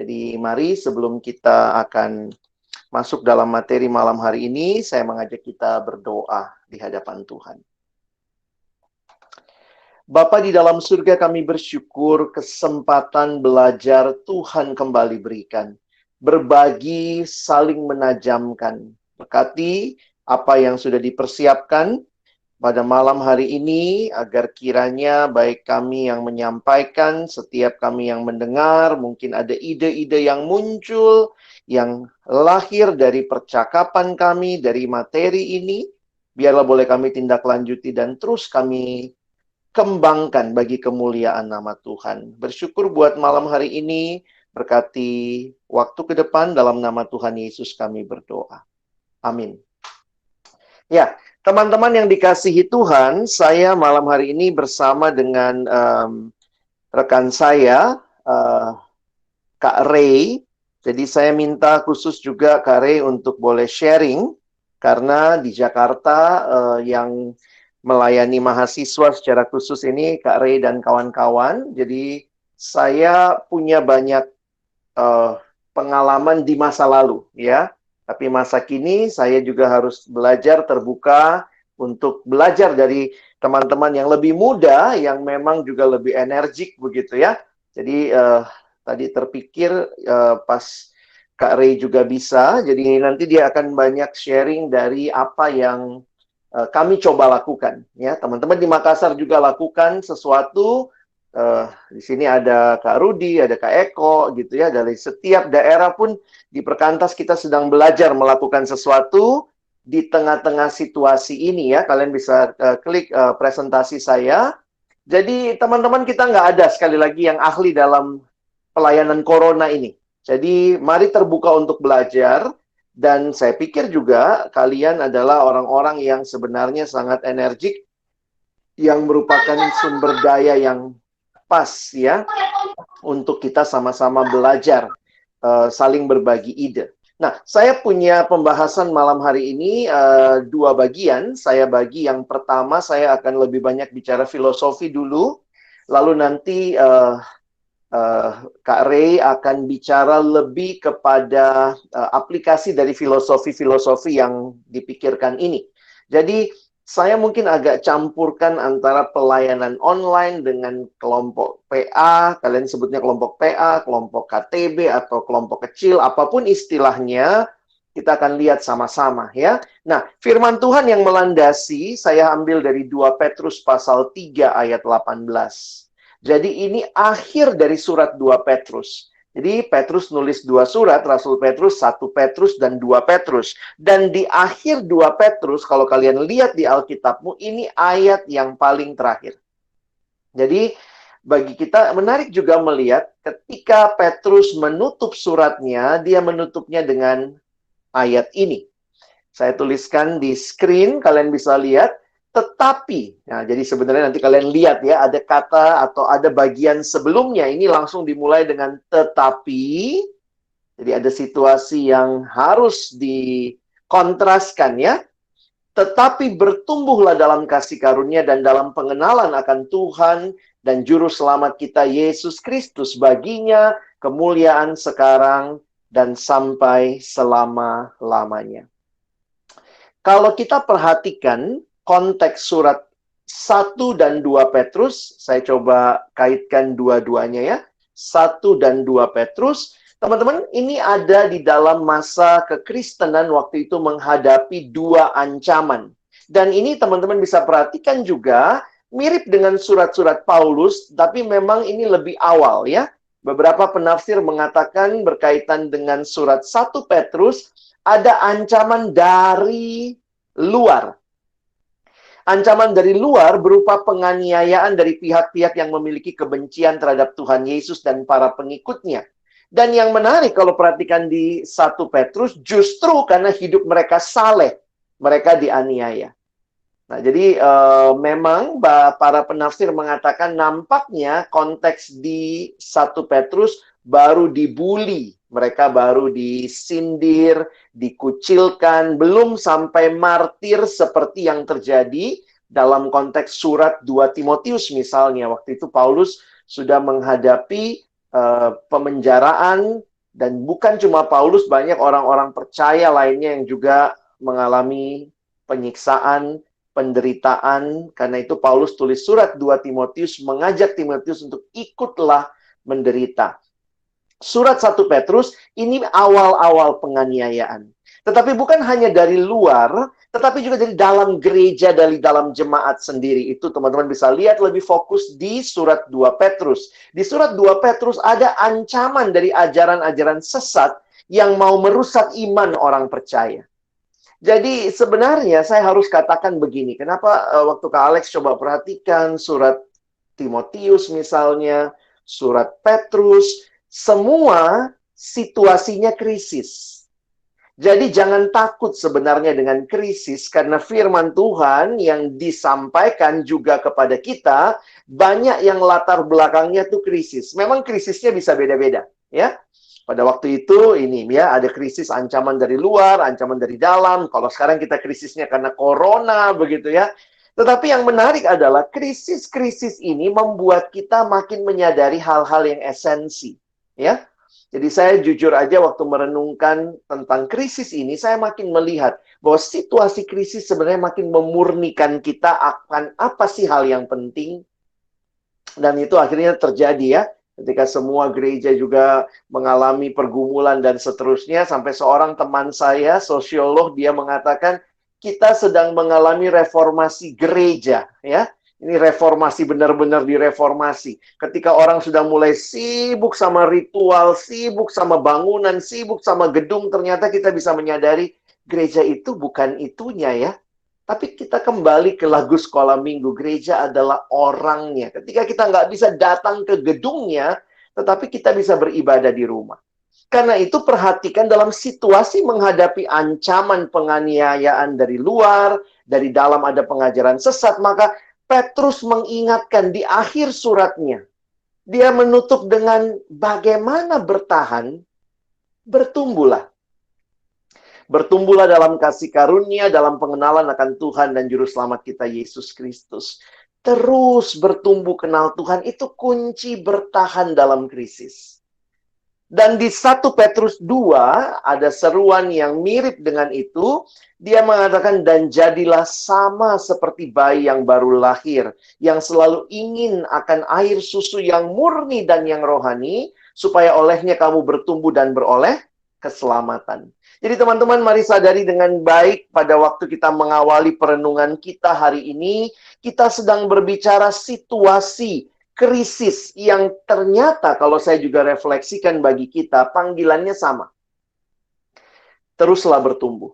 Jadi mari sebelum kita akan masuk dalam materi malam hari ini, saya mengajak kita berdoa di hadapan Tuhan. Bapa di dalam surga, kami bersyukur kesempatan belajar Tuhan kembali berikan. Berbagi, saling menajamkan. Berkati apa yang sudah dipersiapkan pada malam hari ini, agar kiranya baik kami yang menyampaikan, setiap kami yang mendengar, mungkin ada ide-ide yang muncul, yang lahir dari percakapan kami, dari materi ini, biarlah boleh kami tindak lanjuti dan terus kami kembangkan bagi kemuliaan nama Tuhan. Bersyukur buat malam hari ini, berkati waktu ke depan, dalam nama Tuhan Yesus kami berdoa. Amin. Ya, teman-teman yang dikasihi Tuhan, saya malam hari ini bersama dengan rekan saya, Kak Ray. Jadi saya minta khusus juga Kak Ray untuk boleh sharing, karena di Jakarta yang melayani mahasiswa secara khusus ini Kak Ray dan kawan-kawan. Jadi saya punya banyak pengalaman di masa lalu, ya. Tapi masa kini saya juga harus belajar terbuka untuk belajar dari teman-teman yang lebih muda, yang memang juga lebih energik begitu ya. Jadi tadi terpikir pas Kak Ray juga bisa, jadi nanti dia akan banyak sharing dari apa yang kami coba lakukan. Ya, teman-teman di Makassar juga lakukan sesuatu. Di sini ada Kak Rudi, ada Kak Eko, gitu ya. Dari setiap daerah pun di Perkantas kita sedang belajar melakukan sesuatu di tengah-tengah situasi ini ya. Kalian bisa klik presentasi saya. Jadi teman-teman kita nggak ada sekali lagi yang ahli dalam pelayanan corona ini. Jadi mari terbuka untuk belajar. Dan saya pikir juga kalian adalah orang-orang yang sebenarnya sangat energik, yang merupakan sumber daya yang pas ya, untuk kita sama-sama belajar, saling berbagi ide. Nah, saya punya pembahasan malam hari ini dua bagian. Saya bagi yang pertama, saya akan lebih banyak bicara filosofi dulu. Lalu nanti Kak Ray akan bicara lebih kepada aplikasi dari filosofi-filosofi yang dipikirkan ini. Jadi saya mungkin agak campurkan antara pelayanan online dengan kelompok PA, kalian sebutnya kelompok PA, kelompok KTB, atau kelompok kecil, apapun istilahnya, kita akan lihat sama-sama ya. Nah, firman Tuhan yang melandasi, saya ambil dari 2 Petrus pasal 3 ayat 18. Jadi ini akhir dari surat 2 Petrus. Jadi Petrus nulis 2 surat, Rasul Petrus, 1 Petrus, dan 2 Petrus. Dan di akhir 2 Petrus, kalau kalian lihat di Alkitabmu, ini ayat yang paling terakhir. Jadi bagi kita menarik juga melihat ketika Petrus menutup suratnya, dia menutupnya dengan ayat ini. Saya tuliskan di screen, kalian bisa lihat. Tetapi, nah jadi sebenarnya nanti kalian lihat ya, ada kata atau ada bagian sebelumnya, ini langsung dimulai dengan tetapi. Jadi ada situasi yang harus dikontraskan ya. Tetapi bertumbuhlah dalam kasih karunia dan dalam pengenalan akan Tuhan dan Juru Selamat kita Yesus Kristus, baginya kemuliaan sekarang dan sampai selama-lamanya. Kalau kita perhatikan konteks surat 1 dan 2 Petrus, saya coba kaitkan dua-duanya ya. 1 dan 2 Petrus, teman-teman, ini ada di dalam masa kekristenan waktu itu menghadapi dua ancaman. Dan ini teman-teman bisa perhatikan juga, mirip dengan surat-surat Paulus, tapi memang ini lebih awal ya. Beberapa penafsir mengatakan berkaitan dengan surat 1 Petrus, ada ancaman dari luar. Ancaman dari luar berupa penganiayaan dari pihak-pihak yang memiliki kebencian terhadap Tuhan Yesus dan para pengikutnya. Dan yang menarik kalau perhatikan di 1 Petrus, justru karena hidup mereka saleh, mereka dianiaya. Nah, jadi memang para penafsir mengatakan nampaknya konteks di 1 Petrus baru dibully. Mereka baru disindir, dikucilkan, belum sampai martir seperti yang terjadi dalam konteks surat 2 Timotius misalnya. Waktu itu Paulus sudah menghadapi pemenjaraan, Dan bukan cuma Paulus, banyak orang-orang percaya lainnya yang juga mengalami penyiksaan, penderitaan. Karena itu Paulus tulis surat 2 Timotius mengajak Timotius untuk ikutlah menderita. Surat 1 Petrus ini awal-awal penganiayaan. Tetapi bukan hanya dari luar, tetapi juga dari dalam gereja, dari dalam jemaat sendiri. Itu teman-teman bisa lihat lebih fokus di surat 2 Petrus. Di surat 2 Petrus ada ancaman dari ajaran-ajaran sesat yang mau merusak iman orang percaya. Jadi sebenarnya saya harus katakan begini, kenapa waktu Kak Alex coba perhatikan surat Timotius misalnya, surat Petrus, semua situasinya krisis. Jadi jangan takut sebenarnya dengan krisis, karena firman Tuhan yang disampaikan juga kepada kita, banyak yang latar belakangnya tuh krisis. Memang krisisnya bisa beda-beda, ya. Pada waktu itu ini ya ada krisis ancaman dari luar, ancaman dari dalam. Kalau sekarang kita krisisnya karena corona begitu ya. Tetapi yang menarik adalah krisis-krisis ini membuat kita makin menyadari hal-hal yang esensi, ya. Jadi saya jujur aja waktu merenungkan tentang krisis ini, saya makin melihat bahwa situasi krisis sebenarnya makin memurnikan kita akan apa sih hal yang penting. Dan itu akhirnya terjadi ya. Ketika semua gereja juga mengalami pergumulan dan seterusnya, sampai seorang teman saya, sosiolog, dia mengatakan, kita sedang mengalami reformasi gereja, ya. Ini reformasi, benar-benar direformasi. Ketika orang sudah mulai sibuk sama ritual, sibuk sama bangunan, sibuk sama gedung, ternyata kita bisa menyadari, gereja itu bukan itunya ya. Tapi kita kembali ke lagu sekolah minggu. Gereja adalah orangnya. Ketika kita nggak bisa datang ke gedungnya, tetapi kita bisa beribadah di rumah. Karena itu perhatikan dalam situasi menghadapi ancaman penganiayaan dari luar, dari dalam ada pengajaran sesat, maka Petrus mengingatkan di akhir suratnya. Dia menutup dengan bagaimana bertahan, bertumbuhlah. Bertumbuhlah dalam kasih karunia, dalam pengenalan akan Tuhan dan Juru Selamat kita, Yesus Kristus. Terus bertumbuh kenal Tuhan, itu kunci bertahan dalam krisis. Dan di 1 Petrus 2, ada seruan yang mirip dengan itu. Dia mengatakan, dan jadilah sama seperti bayi yang baru lahir, yang selalu ingin akan air susu yang murni dan yang rohani, supaya olehnya kamu bertumbuh dan beroleh keselamatan. Jadi teman-teman, mari sadari dengan baik pada waktu kita mengawali perenungan kita hari ini, kita sedang berbicara situasi krisis yang ternyata kalau saya juga refleksikan bagi kita, panggilannya sama. Teruslah bertumbuh.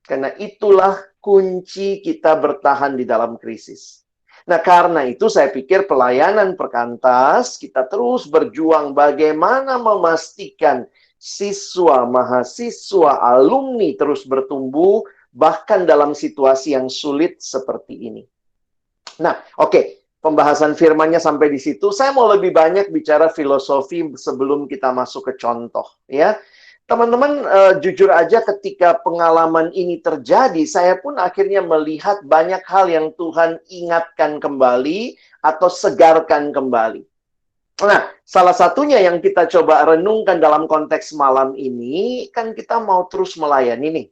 Karena itulah kunci kita bertahan di dalam krisis. Nah, karena itu saya pikir pelayanan perkantas, kita terus berjuang bagaimana memastikan siswa, mahasiswa, alumni terus bertumbuh, bahkan dalam situasi yang sulit seperti ini. Nah, oke. Pembahasan firmannya sampai di situ. Saya mau lebih banyak bicara filosofi sebelum kita masuk ke contoh. Ya, teman-teman, jujur aja ketika pengalaman ini terjadi, saya pun akhirnya melihat banyak hal yang Tuhan ingatkan kembali atau segarkan kembali. Nah, salah satunya yang kita coba renungkan dalam konteks malam ini, kan kita mau terus melayani nih.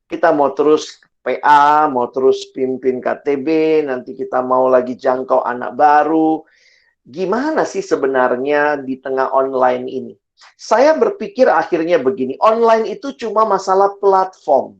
Kita mau terus PA, mau terus pimpin KTB, nanti kita mau lagi jangkau anak baru. Gimana sih sebenarnya di tengah online ini? Saya berpikir akhirnya begini, online itu cuma masalah platform.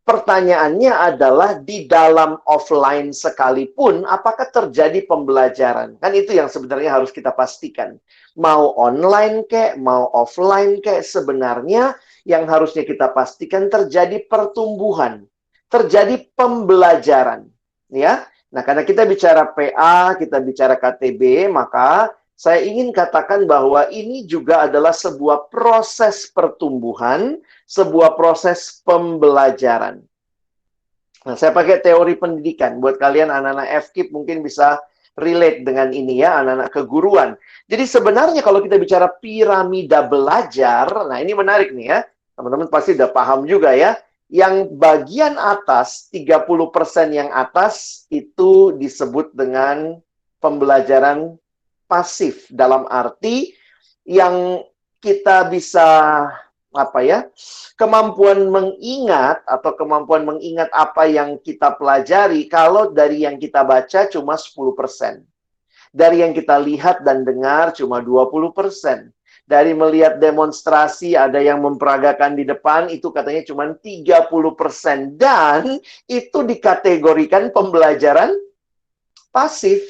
Pertanyaannya adalah di dalam offline sekalipun, apakah terjadi pembelajaran? Kan itu yang sebenarnya harus kita pastikan. Mau online kek, mau offline kek, sebenarnya yang harusnya kita pastikan terjadi pertumbuhan, terjadi pembelajaran. Ya, nah karena kita bicara PA, kita bicara KTB, maka saya ingin katakan bahwa ini juga adalah sebuah proses pertumbuhan, sebuah proses pembelajaran. Nah, saya pakai teori pendidikan. Buat kalian anak-anak FKIP mungkin bisa relate dengan ini ya, anak-anak keguruan. Jadi sebenarnya kalau kita bicara piramida belajar, nah ini menarik nih ya. Teman-teman pasti udah paham juga ya. Yang bagian atas, 30% yang atas, itu disebut dengan pembelajaran pasif. Dalam arti yang kita bisa kemampuan mengingat atau kemampuan mengingat apa yang kita pelajari kalau dari yang kita baca cuma 10%. Dari yang kita lihat dan dengar cuma 20%. Dari melihat demonstrasi ada yang memperagakan di depan itu katanya cuma 30%. Dan itu dikategorikan pembelajaran pasif.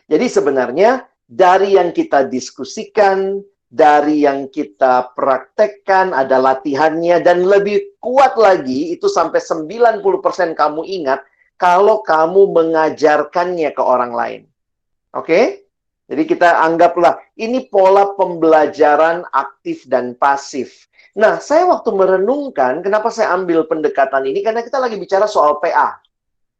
Jadi sebenarnya dari yang kita diskusikan, dari yang kita praktekkan, ada latihannya, dan lebih kuat lagi, itu sampai 90% kamu ingat, kalau kamu mengajarkannya ke orang lain. Oke? Jadi kita anggaplah, ini pola pembelajaran aktif dan pasif. Nah, saya waktu merenungkan, kenapa saya ambil pendekatan ini, karena kita lagi bicara soal PA.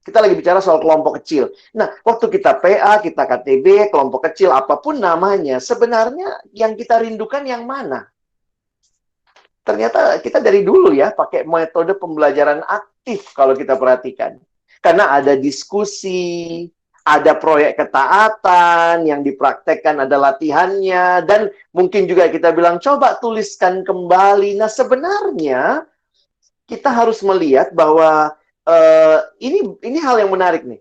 Kita lagi bicara soal kelompok kecil. Nah, waktu kita PA, kita KTB, kelompok kecil, apapun namanya, sebenarnya yang kita rindukan yang mana? Ternyata kita dari dulu ya, pakai metode pembelajaran aktif kalau kita perhatikan. Karena ada diskusi, ada proyek ketaatan, yang dipraktekkan ada latihannya, dan mungkin juga kita bilang, coba tuliskan kembali. Nah, sebenarnya kita harus melihat bahwa ini hal yang menarik nih.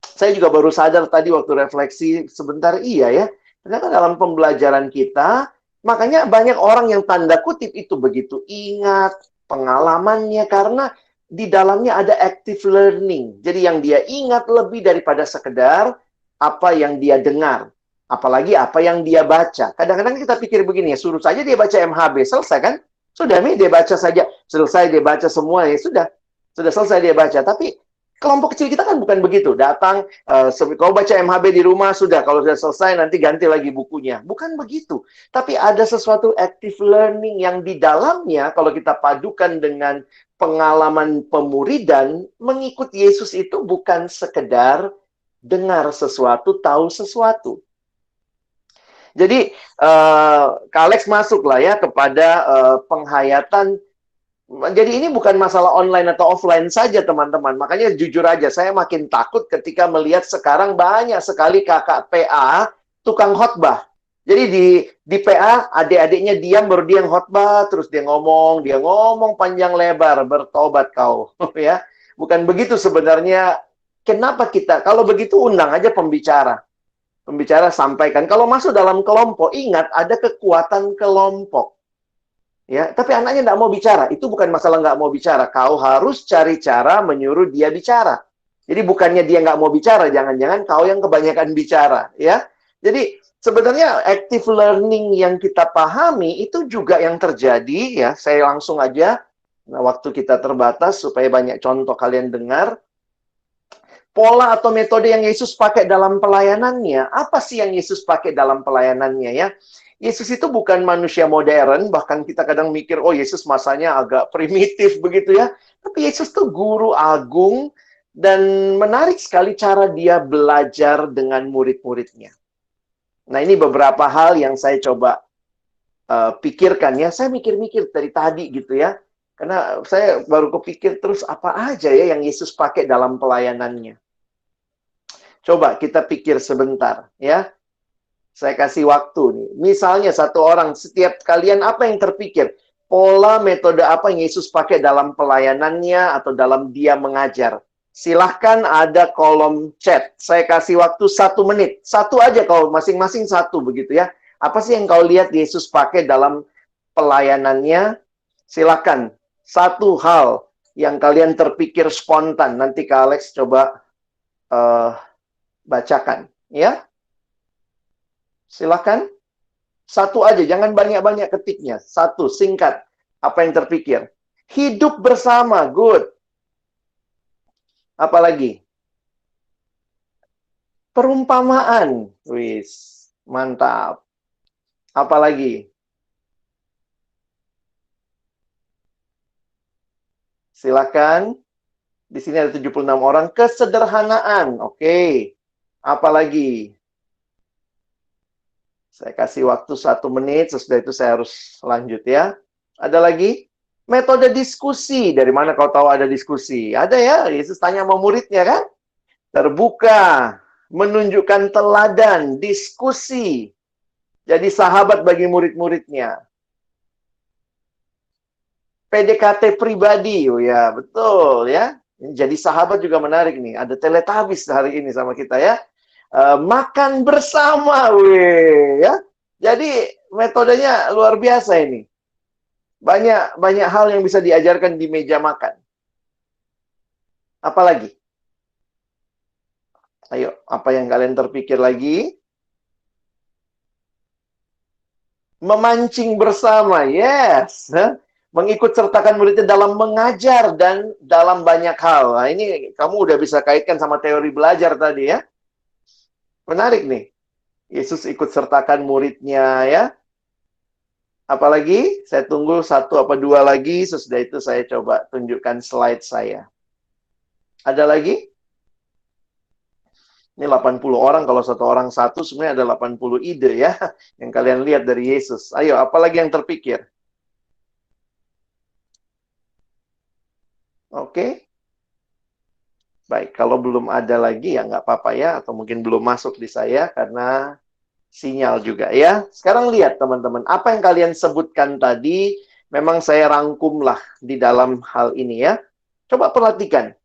Saya juga baru sadar tadi waktu refleksi sebentar, iya ya. Ternyata dalam pembelajaran kita, makanya banyak orang yang tanda kutip itu begitu ingat pengalamannya karena di dalamnya ada active learning. Jadi yang dia ingat lebih daripada sekedar apa yang dia dengar. Apalagi apa yang dia baca. Kadang-kadang kita pikir begini ya, suruh saja dia baca MHB, selesai kan? Sudah nih dia baca saja, selesai dia baca semua ya sudah selesai dia baca. Tapi kelompok kecil kita kan bukan begitu. Datang, kalau baca MHB di rumah, sudah. Kalau sudah selesai, nanti ganti lagi bukunya. Bukan begitu. Tapi ada sesuatu active learning yang di dalamnya, kalau kita padukan dengan pengalaman pemuridan, mengikut Yesus itu bukan sekedar dengar sesuatu, tahu sesuatu. Jadi, Kak Alex masuklah ya kepada penghayatan. Jadi ini bukan masalah online atau offline saja, teman-teman. Makanya jujur aja, saya makin takut ketika melihat sekarang banyak sekali kakak PA tukang khotbah. Jadi di PA, adik-adiknya diam, baru dia yang khotbah, terus dia ngomong panjang lebar, bertobat kau. Ya, bukan begitu sebenarnya. Kenapa kita, kalau begitu undang aja pembicara. Pembicara sampaikan. Kalau masuk dalam kelompok, ingat ada kekuatan kelompok. Ya, tapi anaknya nggak mau bicara. Itu bukan masalah nggak mau bicara. Kau harus cari cara menyuruh dia bicara. Jadi bukannya dia nggak mau bicara, jangan-jangan kau yang kebanyakan bicara. Ya, jadi sebenarnya active learning yang kita pahami itu juga yang terjadi. Ya, saya langsung aja. Nah, waktu kita terbatas supaya banyak contoh kalian dengar. Pola atau metode yang Yesus pakai dalam pelayanannya. Apa sih yang Yesus pakai dalam pelayanannya ya? Yesus itu bukan manusia modern, bahkan kita kadang mikir, oh Yesus masanya agak primitif begitu ya. Tapi Yesus tuh guru agung, dan menarik sekali cara dia belajar dengan murid-muridnya. Nah ini beberapa hal yang saya coba pikirkan ya. Saya mikir-mikir dari tadi gitu ya. Karena saya baru kepikir terus apa aja ya yang Yesus pakai dalam pelayanannya. Coba kita pikir sebentar ya. Saya kasih waktu nih. Misalnya satu orang, setiap kalian apa yang terpikir? Pola metode apa yang Yesus pakai dalam pelayanannya atau dalam dia mengajar? Silahkan ada kolom chat. Saya kasih waktu 1 menit. Satu aja kalau masing-masing satu begitu ya. Apa sih yang kau lihat Yesus pakai dalam pelayanannya? Silahkan. Satu hal yang kalian terpikir spontan. Nanti Kak Alex coba bacakan. Ya. Silakan. Satu aja, jangan banyak-banyak ketiknya. Satu, singkat. Apa yang terpikir? Hidup bersama, good. Apalagi? Perumpamaan. Wis, mantap. Apalagi? Silakan. Di sini ada 76 orang. Kesederhanaan. Oke. Apalagi? Saya kasih waktu 1 menit, sesudah itu saya harus lanjut ya. Ada lagi? Metode diskusi. Dari mana kau tahu ada diskusi? Ada ya, Yesus tanya sama muridnya kan? Terbuka, menunjukkan teladan, diskusi. Jadi sahabat bagi murid-muridnya. PDKT pribadi, oh ya, betul ya. Jadi sahabat juga menarik nih. Ada Teletubbies hari ini sama kita ya. Makan bersama, weh, ya. Jadi metodenya luar biasa ini. Banyak banyak hal yang bisa diajarkan di meja makan. Apalagi? Ayo, apa yang kalian terpikir lagi? Memancing bersama, yes. Mengikut sertakan muridnya dalam mengajar dan dalam banyak hal. Nah, ini kamu udah bisa kaitkan sama teori belajar tadi ya. Menarik nih. Yesus ikut sertakan muridnya ya. Apalagi? Saya tunggu satu apa dua lagi. Sesudah itu saya coba tunjukkan slide saya. Ada lagi? Ini 80 orang, kalau satu orang satu, sebenarnya ada 80 ide ya. Yang kalian lihat dari Yesus. Ayo, apalagi yang terpikir? Oke. Baik, kalau belum ada lagi ya nggak apa-apa ya. Atau mungkin belum masuk di saya karena sinyal juga ya. Sekarang lihat teman-teman, apa yang kalian sebutkan tadi, memang saya rangkumlah di dalam hal ini ya. Coba perhatikan.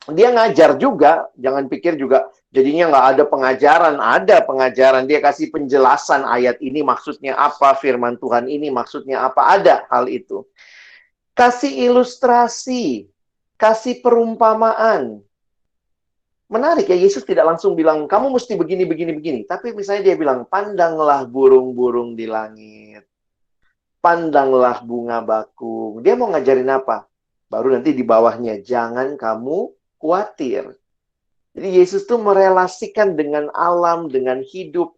Dia ngajar juga, jangan pikir juga jadinya nggak ada pengajaran. Dia kasih penjelasan ayat ini maksudnya apa, firman Tuhan ini maksudnya apa, ada hal itu. Kasih ilustrasi, kasih perumpamaan. Menarik ya, Yesus tidak langsung bilang, kamu mesti begini, begini, begini. Tapi misalnya dia bilang, pandanglah burung-burung di langit. Pandanglah bunga bakung. Dia mau ngajarin apa? Baru nanti di bawahnya, jangan kamu khawatir. Jadi Yesus tuh merelasikan dengan alam, dengan hidup.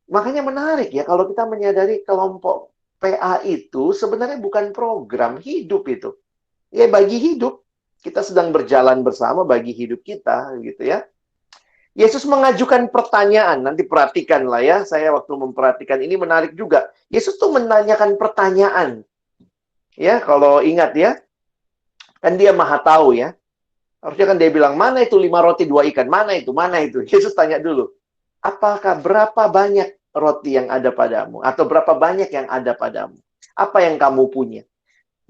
Makanya menarik ya, kalau kita menyadari kelompok PA itu sebenarnya bukan program hidup itu. Ya bagi hidup. Kita sedang berjalan bersama bagi hidup kita, gitu ya. Yesus mengajukan pertanyaan, nanti perhatikanlah ya. Saya waktu memperhatikan ini menarik juga. Yesus tuh menanyakan pertanyaan. Ya, kalau ingat ya, kan dia maha tahu ya. Harusnya kan dia bilang, mana itu 5 roti 2 ikan? Mana itu? Mana itu? Yesus tanya dulu, apakah berapa banyak roti yang ada padamu? Atau berapa banyak yang ada padamu? Apa yang kamu punya?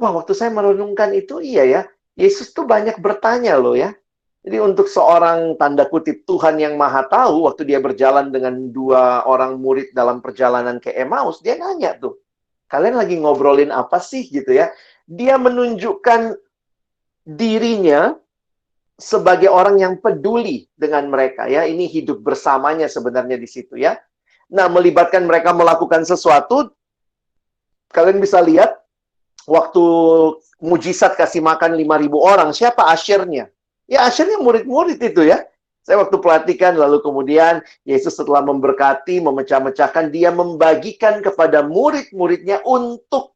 Wah, waktu saya merenungkan itu, iya ya. Yesus tuh banyak bertanya loh ya. Jadi untuk seorang tanda kutip Tuhan yang maha tahu, waktu dia berjalan dengan 2 orang murid dalam perjalanan ke Emmaus, dia nanya tuh, kalian lagi ngobrolin apa sih gitu ya. Dia menunjukkan dirinya sebagai orang yang peduli dengan mereka ya. Ini hidup bersamanya sebenarnya di situ ya. Nah, melibatkan mereka melakukan sesuatu, kalian bisa lihat waktu mujizat kasih makan 5.000 orang, siapa asyirnya? Ya asyirnya murid-murid itu ya. Saya waktu pelatihan, lalu kemudian Yesus setelah memberkati, memecah-mecahkan, dia membagikan kepada murid-muridnya untuk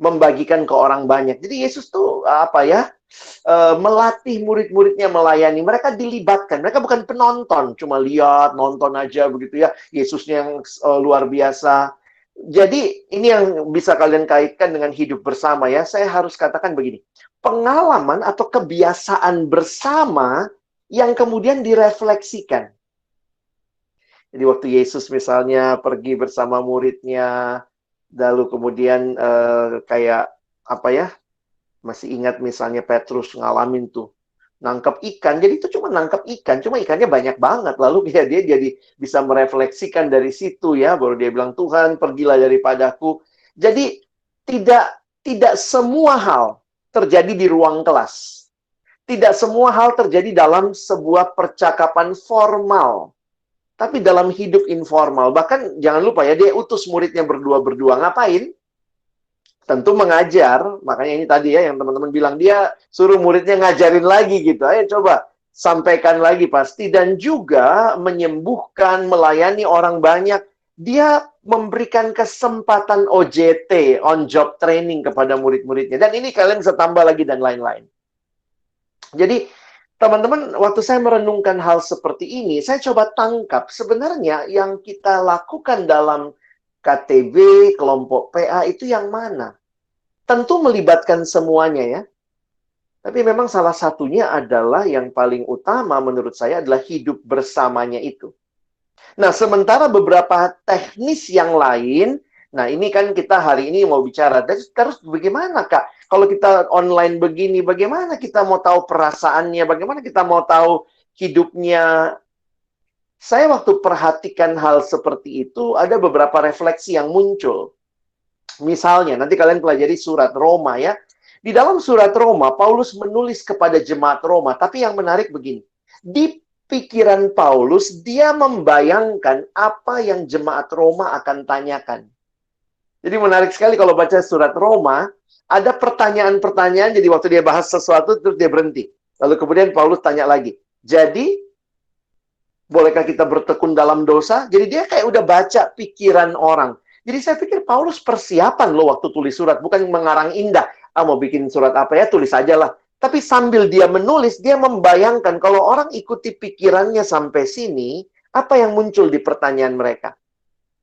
membagikan ke orang banyak. Jadi Yesus tuh apa ya, melatih murid-muridnya melayani. Mereka dilibatkan, mereka bukan penonton, cuma lihat, nonton aja begitu ya. Yesusnya yang luar biasa. Jadi ini yang bisa kalian kaitkan dengan hidup bersama ya. Saya harus katakan begini, pengalaman atau kebiasaan bersama yang kemudian direfleksikan. Jadi waktu Yesus misalnya pergi bersama muridnya, lalu kemudian kayak apa ya, masih ingat misalnya Petrus ngalamin tuh nangkep ikan, jadi itu cuma nangkep ikan, cuma ikannya banyak banget, lalu dia jadi bisa merefleksikan dari situ ya, baru dia bilang, Tuhan pergilah daripadaku. Jadi tidak semua hal terjadi di ruang kelas, tidak semua hal terjadi dalam sebuah percakapan formal, tapi dalam hidup informal. Bahkan jangan lupa ya, dia utus muridnya berdua-berdua. Ngapain? Tentu mengajar. Makanya ini tadi ya, yang teman-teman bilang, dia suruh muridnya ngajarin lagi gitu. Ayo coba, sampaikan lagi pasti. Dan juga menyembuhkan, melayani orang banyak. Dia memberikan kesempatan OJT, on job training kepada murid-muridnya. Dan ini kalian bisa tambah lagi dan lain-lain. Jadi, teman-teman, waktu saya merenungkan hal seperti ini, saya coba tangkap sebenarnya yang kita lakukan dalam KTB, kelompok PA itu yang mana? Tentu melibatkan semuanya ya. Tapi memang salah satunya adalah yang paling utama menurut saya adalah hidup bersamanya itu. Nah, sementara beberapa teknis yang lain, nah ini kan kita hari ini mau bicara, terus bagaimana Kak? Kalau kita online begini, bagaimana kita mau tahu perasaannya, bagaimana kita mau tahu hidupnya? Saya waktu perhatikan hal seperti itu, ada beberapa refleksi yang muncul. Misalnya, nanti kalian pelajari surat Roma ya. Di dalam surat Roma, Paulus menulis kepada jemaat Roma, tapi yang menarik begini. Di pikiran Paulus, dia membayangkan apa yang jemaat Roma akan tanyakan. Jadi menarik sekali kalau baca surat Roma, ada pertanyaan-pertanyaan, jadi waktu dia bahas sesuatu, terus dia berhenti. Lalu kemudian Paulus tanya lagi, jadi, bolehkah kita bertekun dalam dosa? Jadi dia kayak udah baca pikiran orang. Jadi saya pikir Paulus persiapan loh waktu tulis surat, bukan mengarang indah. Mau bikin surat apa ya, tulis aja lah. Tapi sambil dia menulis, dia membayangkan kalau orang ikuti pikirannya sampai sini, apa yang muncul di pertanyaan mereka.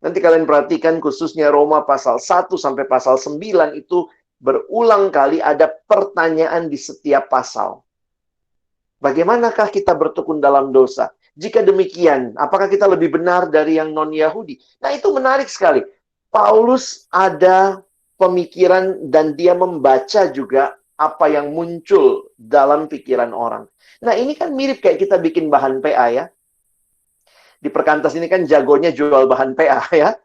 Nanti kalian perhatikan khususnya Roma pasal 1 sampai pasal 9 itu berulang kali ada pertanyaan di setiap pasal. Bagaimanakah kita bertekun dalam dosa? Jika demikian, apakah kita lebih benar dari yang non-Yahudi? Nah, itu menarik sekali. Paulus ada pemikiran dan dia membaca juga apa yang muncul dalam pikiran orang. Nah, ini kan mirip kayak kita bikin bahan PA ya. Di Perkantas ini kan jagonya jual bahan PA ya.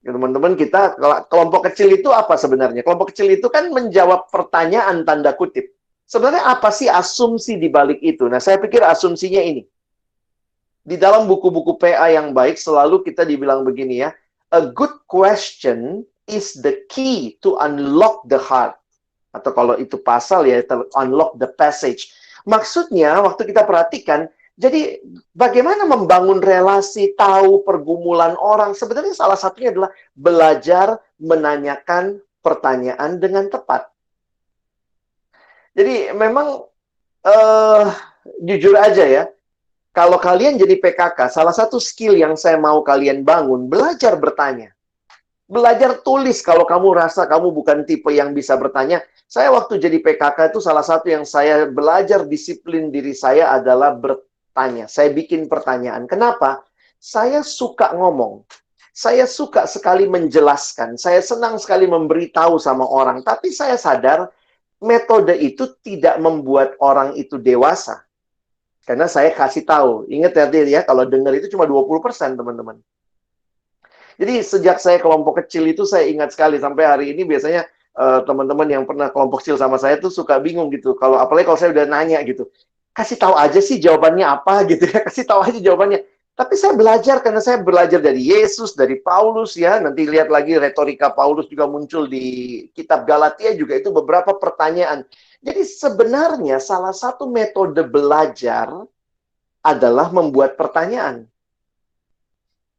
Teman-teman, kita kelompok kecil itu apa sebenarnya? Kelompok kecil itu kan menjawab pertanyaan tanda kutip. Sebenarnya apa sih asumsi di balik itu? Nah, saya pikir asumsinya ini. Di dalam buku-buku PA yang baik, selalu kita dibilang begini ya. A good question is the key to unlock the heart. Atau kalau itu pasal ya, unlock the passage. Maksudnya, waktu kita perhatikan, jadi bagaimana membangun relasi, tahu pergumulan orang. Sebenarnya salah satunya adalah belajar menanyakan pertanyaan dengan tepat. Jadi memang jujur aja ya, kalau kalian jadi PKK, salah satu skill yang saya mau kalian bangun, belajar bertanya. Belajar tulis kalau kamu rasa kamu bukan tipe yang bisa bertanya. Saya waktu jadi PKK itu salah satu yang saya belajar disiplin diri saya adalah bertanya. Saya bikin pertanyaan. Kenapa? Saya suka ngomong. Saya suka sekali menjelaskan. Saya senang sekali memberitahu sama orang. Tapi saya sadar metode itu tidak membuat orang itu dewasa. Karena saya kasih tahu. Ingat ya, kalau dengar itu cuma 20%, teman-teman. Jadi sejak saya kelompok kecil itu saya ingat sekali sampai hari ini biasanya teman-teman yang pernah kelompok kecil sama saya tuh suka bingung gitu. Kalau apalagi kalau saya udah nanya gitu. Kasih tahu aja sih jawabannya apa gitu ya. Kasih tahu aja jawabannya. Tapi saya belajar karena saya belajar dari Yesus, dari Paulus ya. Nanti lihat lagi retorika Paulus juga muncul di kitab Galatia juga itu beberapa pertanyaan. Jadi sebenarnya salah satu metode belajar adalah membuat pertanyaan.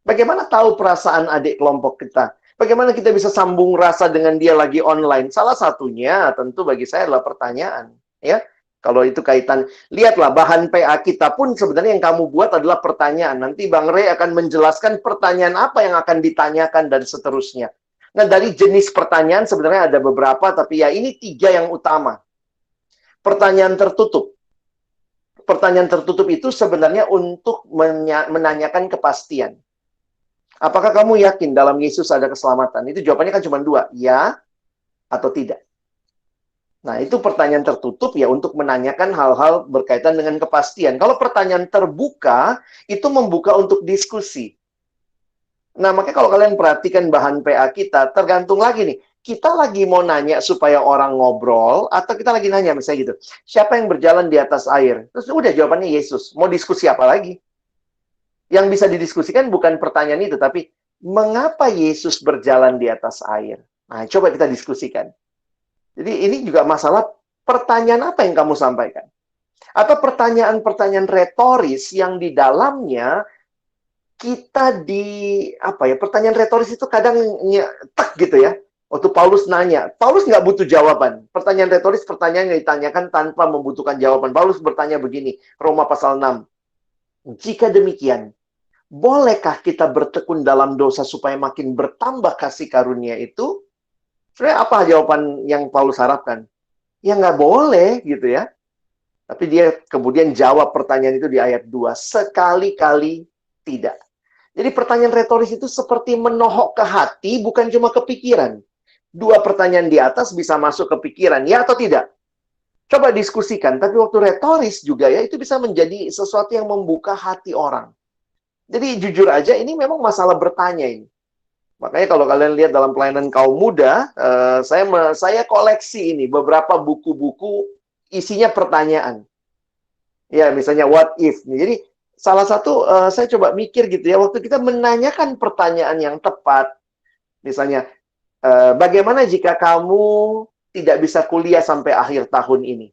Bagaimana tahu perasaan adik kelompok kita? Bagaimana kita bisa sambung rasa dengan dia lagi online? Salah satunya tentu bagi saya adalah pertanyaan. Ya, kalau itu kaitan, lihatlah bahan PA kita pun sebenarnya yang kamu buat adalah pertanyaan. Nanti Bang Rey akan menjelaskan pertanyaan apa yang akan ditanyakan dan seterusnya. Nah, dari jenis pertanyaan sebenarnya ada beberapa, tapi ya ini 3 yang utama. Pertanyaan tertutup. Pertanyaan tertutup itu sebenarnya untuk menanyakan kepastian. Apakah kamu yakin dalam Yesus ada keselamatan? Itu jawabannya kan cuma 2, ya atau tidak. Nah, itu pertanyaan tertutup ya untuk menanyakan hal-hal berkaitan dengan kepastian. Kalau pertanyaan terbuka, itu membuka untuk diskusi. Nah, makanya kalau kalian perhatikan bahan PA kita, tergantung lagi nih. Kita lagi mau nanya supaya orang ngobrol, atau kita lagi nanya misalnya gitu. Siapa yang berjalan di atas air? Terus udah jawabannya Yesus. Mau diskusi apa lagi? Yang bisa didiskusikan bukan pertanyaan itu, tapi mengapa Yesus berjalan di atas air? Nah, coba kita diskusikan. Jadi ini juga masalah pertanyaan apa yang kamu sampaikan. Atau pertanyaan-pertanyaan retoris yang di dalamnya kita pertanyaan retoris itu kadang tek gitu ya. Waktu Paulus nanya, Paulus nggak butuh jawaban. Pertanyaan retoris, pertanyaan yang ditanyakan tanpa membutuhkan jawaban. Paulus bertanya begini, Roma pasal 6. Jika demikian, bolehkah kita bertekun dalam dosa supaya makin bertambah kasih karunia itu? Sebenarnya apa jawaban yang Paulus harapkan? Ya nggak boleh gitu ya. Tapi dia kemudian jawab pertanyaan itu di ayat 2. Sekali-kali tidak. Jadi pertanyaan retoris itu seperti menohok ke hati, bukan cuma ke pikiran. Dua pertanyaan di atas bisa masuk ke pikiran, ya atau tidak? Coba diskusikan, tapi waktu retoris juga ya, itu bisa menjadi sesuatu yang membuka hati orang. Jadi jujur aja, ini memang masalah bertanya ini. Makanya kalau kalian lihat dalam pelayanan kaum muda, saya koleksi ini, beberapa buku-buku isinya pertanyaan. Ya, misalnya what if. Jadi salah satu saya coba mikir gitu ya, waktu kita menanyakan pertanyaan yang tepat, misalnya, bagaimana jika kamu tidak bisa kuliah sampai akhir tahun ini?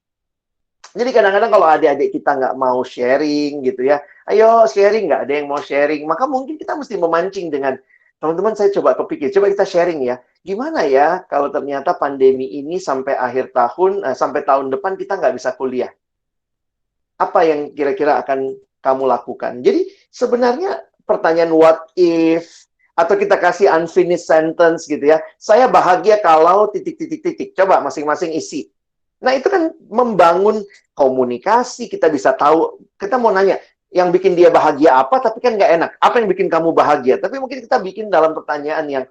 Jadi kadang-kadang kalau adik-adik kita nggak mau sharing gitu ya, ayo sharing, nggak ada yang mau sharing, maka mungkin kita mesti memancing dengan, teman-teman saya coba kepikir, coba kita sharing ya, gimana ya kalau ternyata pandemi ini sampai akhir tahun, sampai tahun depan kita nggak bisa kuliah. Apa yang kira-kira akan kamu lakukan? Jadi sebenarnya pertanyaan what if, atau kita kasih unfinished sentence gitu ya, saya bahagia kalau titik-titik-titik. Coba masing-masing isi. Nah itu kan membangun komunikasi, kita bisa tahu, kita mau nanya, yang bikin dia bahagia apa, tapi kan nggak enak. Apa yang bikin kamu bahagia? Tapi mungkin kita bikin dalam pertanyaan yang,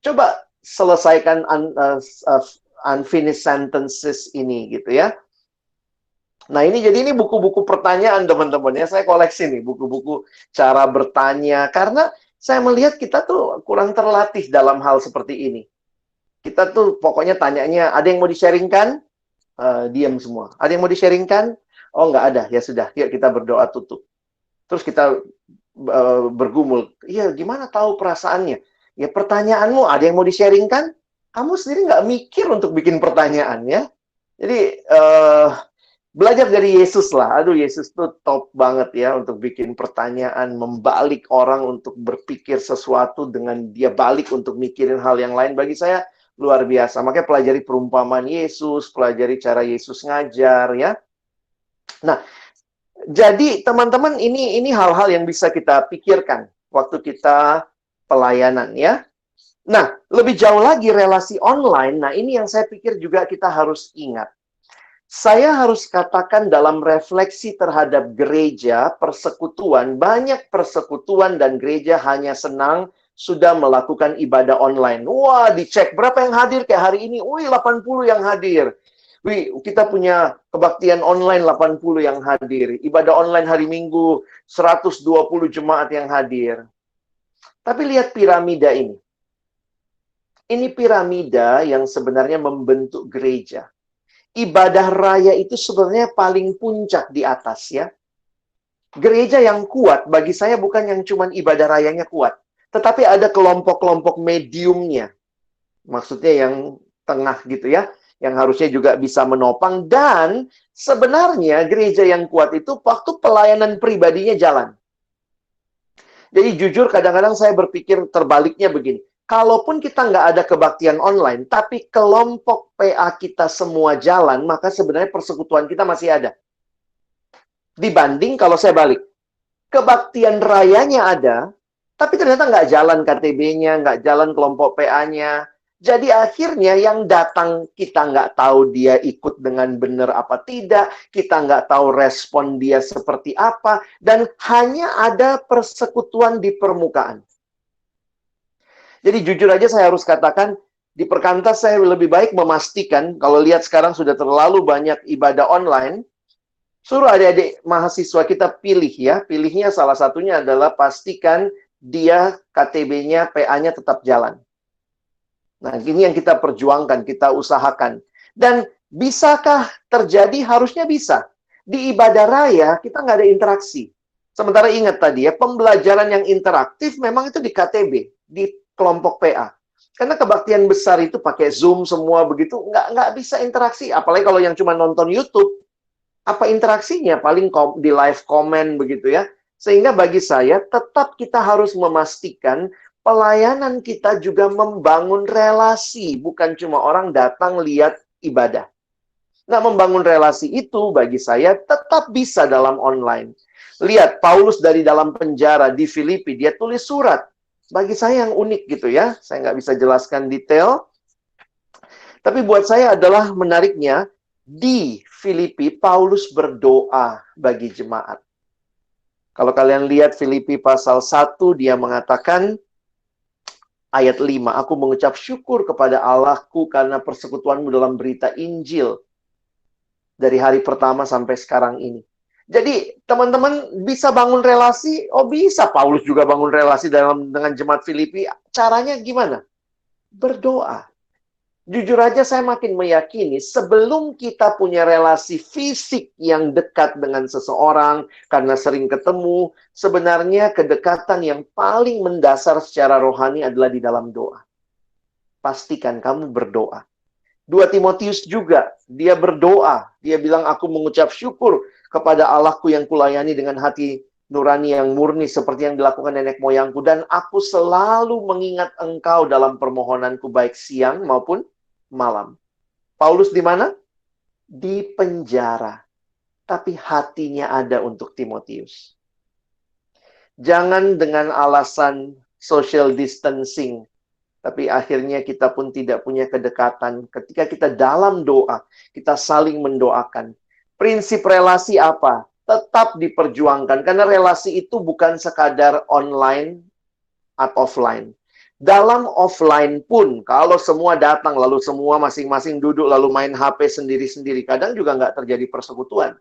coba selesaikan unfinished sentences ini gitu ya. Nah, ini buku-buku pertanyaan, teman-teman ya. Saya koleksi nih buku-buku cara bertanya karena saya melihat kita tuh kurang terlatih dalam hal seperti ini. Kita tuh pokoknya tanyanya, ada yang mau di-sharingkan? Diam semua. Ada yang mau di-sharingkan? Oh, nggak ada. Ya sudah, yuk kita berdoa tutup. Terus kita bergumul. Iya, gimana tahu perasaannya? Ya, pertanyaanmu ada yang mau di-sharingkan? Kamu sendiri nggak mikir untuk bikin pertanyaan ya. Jadi, belajar dari Yesus lah. Aduh, Yesus tuh top banget ya untuk bikin pertanyaan, membalik orang untuk berpikir sesuatu dengan dia balik untuk mikirin hal yang lain. Bagi saya luar biasa. Makanya pelajari perumpamaan Yesus, pelajari cara Yesus ngajar ya. Nah, jadi teman-teman ini hal-hal yang bisa kita pikirkan waktu kita pelayanan ya. Nah, lebih jauh lagi relasi online. Nah, ini yang saya pikir juga kita harus ingat. Saya harus katakan dalam refleksi terhadap gereja, persekutuan, banyak persekutuan dan gereja hanya senang sudah melakukan ibadah online. Wah, dicek berapa yang hadir kayak hari ini. Wih, 80 yang hadir. Wih, kita punya kebaktian online 80 yang hadir. Ibadah online hari Minggu 120 jemaat yang hadir. Tapi lihat piramida ini. Ini piramida yang sebenarnya membentuk gereja. Ibadah raya itu sebenarnya paling puncak di atas ya. Gereja yang kuat bagi saya bukan yang cuman ibadah rayanya kuat, tetapi ada kelompok-kelompok mediumnya. Maksudnya yang tengah gitu ya, yang harusnya juga bisa menopang. Dan sebenarnya gereja yang kuat itu waktu pelayanan pribadinya jalan. Jadi jujur kadang-kadang saya berpikir terbaliknya begini. Kalaupun kita nggak ada kebaktian online, tapi kelompok PA kita semua jalan, maka sebenarnya persekutuan kita masih ada. Dibanding kalau saya balik, kebaktian rayanya ada, tapi ternyata nggak jalan KTB-nya, nggak jalan kelompok PA-nya. Jadi akhirnya yang datang kita nggak tahu dia ikut dengan benar apa tidak, kita nggak tahu respon dia seperti apa, dan hanya ada persekutuan di permukaan. Jadi jujur aja saya harus katakan, di Perkantas saya lebih baik memastikan, kalau lihat sekarang sudah terlalu banyak ibadah online, suruh adik-adik mahasiswa kita pilih ya. Pilihnya salah satunya adalah pastikan dia KTB-nya, PA-nya tetap jalan. Nah, ini yang kita perjuangkan, kita usahakan. Dan bisakah terjadi? Harusnya bisa. Di ibadah raya, kita nggak ada interaksi. Sementara ingat tadi ya, pembelajaran yang interaktif memang itu di KTB, di kelompok PA. Karena kebaktian besar itu pakai Zoom semua begitu, nggak bisa interaksi. Apalagi kalau yang cuma nonton YouTube, apa interaksinya? Paling di live comment begitu ya. Sehingga bagi saya, tetap kita harus memastikan pelayanan kita juga membangun relasi. Bukan cuma orang datang lihat ibadah. Nah, membangun relasi itu bagi saya tetap bisa dalam online. Lihat, Paulus dari dalam penjara di Filipi, dia tulis surat. Bagi saya yang unik gitu ya. Saya nggak bisa jelaskan detail. Tapi buat saya adalah menariknya, di Filipi, Paulus berdoa bagi jemaat. Kalau kalian lihat Filipi pasal 1, dia mengatakan, ayat 5, aku mengucap syukur kepada Allahku karena persekutuanmu dalam berita Injil dari hari pertama sampai sekarang ini. Jadi, teman-teman bisa bangun relasi? Oh, bisa. Paulus juga bangun relasi dengan jemaat Filipi. Caranya gimana? Berdoa. Jujur aja saya makin meyakini sebelum kita punya relasi fisik yang dekat dengan seseorang karena sering ketemu, sebenarnya kedekatan yang paling mendasar secara rohani adalah di dalam doa. Pastikan kamu berdoa. 2 Timotius juga, dia berdoa. Dia bilang, aku mengucap syukur kepada Allahku yang kulayani dengan hati nurani yang murni seperti yang dilakukan nenek moyangku. Dan aku selalu mengingat engkau dalam permohonanku baik siang maupun malam. Paulus di mana? Di penjara. Tapi hatinya ada untuk Timotius. Jangan dengan alasan social distancing. Tapi akhirnya kita pun tidak punya kedekatan. Ketika kita dalam doa, kita saling mendoakan. Prinsip relasi apa? Tetap diperjuangkan. Karena relasi itu bukan sekadar online atau offline. Dalam offline pun, kalau semua datang, lalu semua masing-masing duduk, lalu main HP sendiri-sendiri, kadang juga nggak terjadi persekutuan.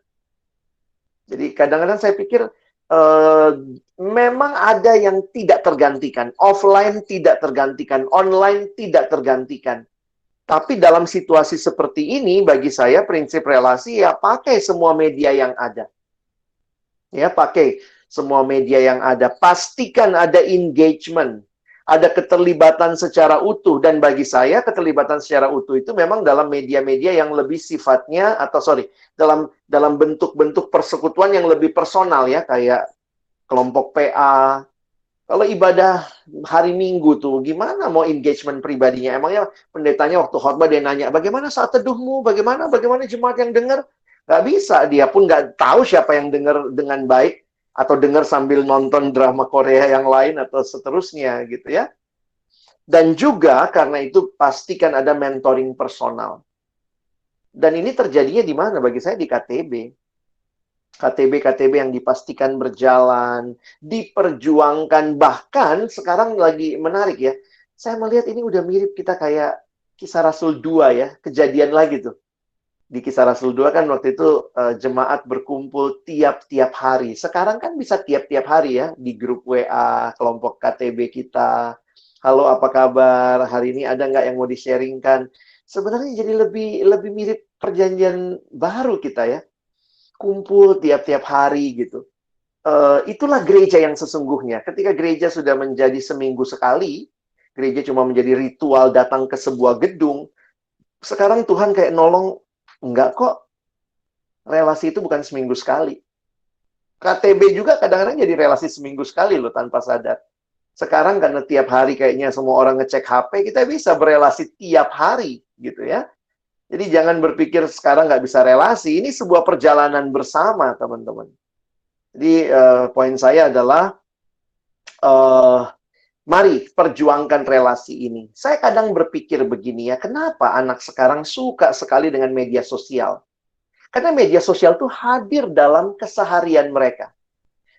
Jadi kadang-kadang saya pikir, memang ada yang tidak tergantikan. Offline tidak tergantikan, online tidak tergantikan. Tapi dalam situasi seperti ini, bagi saya prinsip relasi, ya pakai semua media yang ada. Ya, pakai semua media yang ada. Pastikan ada engagement. Ada keterlibatan secara utuh. Dan bagi saya, keterlibatan secara utuh itu memang dalam media-media yang lebih sifatnya, dalam bentuk-bentuk persekutuan yang lebih personal ya, kayak kelompok PA. Kalau ibadah hari Minggu tuh, gimana mau engagement pribadinya? Emangnya pendetanya waktu khotbah dia nanya, bagaimana saat teduhmu? Bagaimana jemaat yang dengar? Nggak bisa, dia pun nggak tahu siapa yang dengar dengan baik. Atau dengar sambil nonton drama Korea yang lain atau seterusnya gitu ya. Dan juga karena itu pastikan ada mentoring personal. Dan ini terjadinya di mana? Bagi saya di KTB. KTB yang dipastikan berjalan, diperjuangkan, bahkan sekarang lagi menarik ya. Saya melihat ini udah mirip kita kayak Kisah Rasul 2 ya, kejadian lagi tuh. Di Kisah Rasul 2 kan waktu itu jemaat berkumpul tiap-tiap hari. Sekarang kan bisa tiap-tiap hari ya, di grup WA, kelompok KTB kita. Halo, apa kabar? Hari ini ada nggak yang mau di-sharingkan? Sebenarnya jadi lebih mirip perjanjian baru kita ya. Kumpul tiap-tiap hari gitu. Itulah gereja yang sesungguhnya. Ketika gereja sudah menjadi seminggu sekali, gereja cuma menjadi ritual datang ke sebuah gedung, sekarang Tuhan kayak nolong, enggak kok, relasi itu bukan seminggu sekali. KTB juga kadang-kadang jadi relasi seminggu sekali loh, tanpa sadar. Sekarang karena tiap hari kayaknya semua orang ngecek HP, kita bisa berelasi tiap hari gitu ya. Jadi jangan berpikir sekarang nggak bisa relasi, ini sebuah perjalanan bersama teman-teman. Jadi poin saya adalah, mari perjuangkan relasi ini. Saya kadang berpikir begini ya, kenapa anak sekarang suka sekali dengan media sosial? Karena media sosial itu hadir dalam keseharian mereka.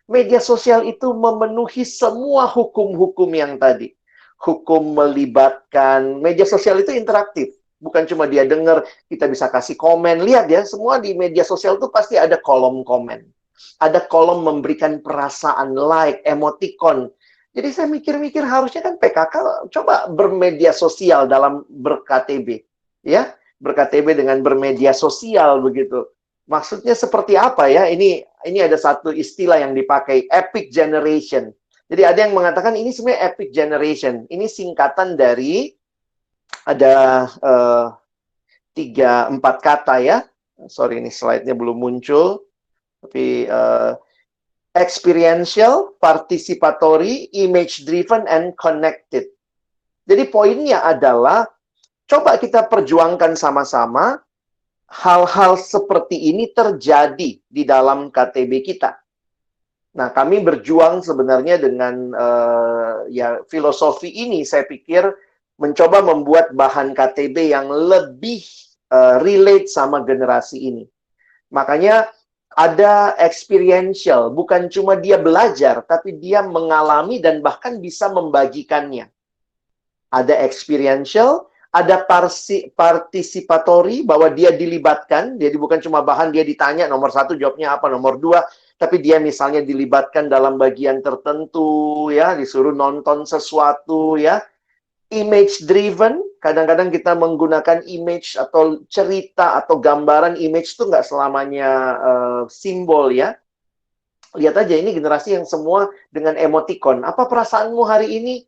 Media sosial itu memenuhi semua hukum-hukum yang tadi. Hukum melibatkan, media sosial itu interaktif. Bukan cuma dia dengar, kita bisa kasih komen. Lihat ya, semua di media sosial itu pasti ada kolom komen. Ada kolom memberikan perasaan, like, emoticon. Jadi saya mikir-mikir harusnya kan PKK coba bermedia sosial dalam ber-KTB. Ya, ber-KTB dengan bermedia sosial begitu. Maksudnya seperti apa ya? Ini ada satu istilah yang dipakai, epic generation. Jadi ada yang mengatakan ini sebenarnya epic generation. Ini singkatan dari ada 3-4 kata ya. Sorry, ini slide-nya belum muncul. Tapi experiential, participatory, image-driven, and connected. Jadi poinnya adalah, coba kita perjuangkan sama-sama, hal-hal seperti ini terjadi di dalam KTB kita. Nah, kami berjuang sebenarnya dengan ya filosofi ini, saya pikir, mencoba membuat bahan KTB yang lebih relate sama generasi ini. Makanya, ada experiential, bukan cuma dia belajar, tapi dia mengalami dan bahkan bisa membagikannya. Ada experiential, ada participatory, bahwa dia dilibatkan, jadi bukan cuma bahan dia ditanya, nomor 1 jawabnya apa, nomor 2, tapi dia misalnya dilibatkan dalam bagian tertentu, ya, disuruh nonton sesuatu, ya. Image driven, kadang-kadang kita menggunakan image atau cerita atau gambaran. Image itu nggak selamanya simbol, ya. Lihat aja, ini generasi yang semua dengan emoticon. Apa perasaanmu hari ini?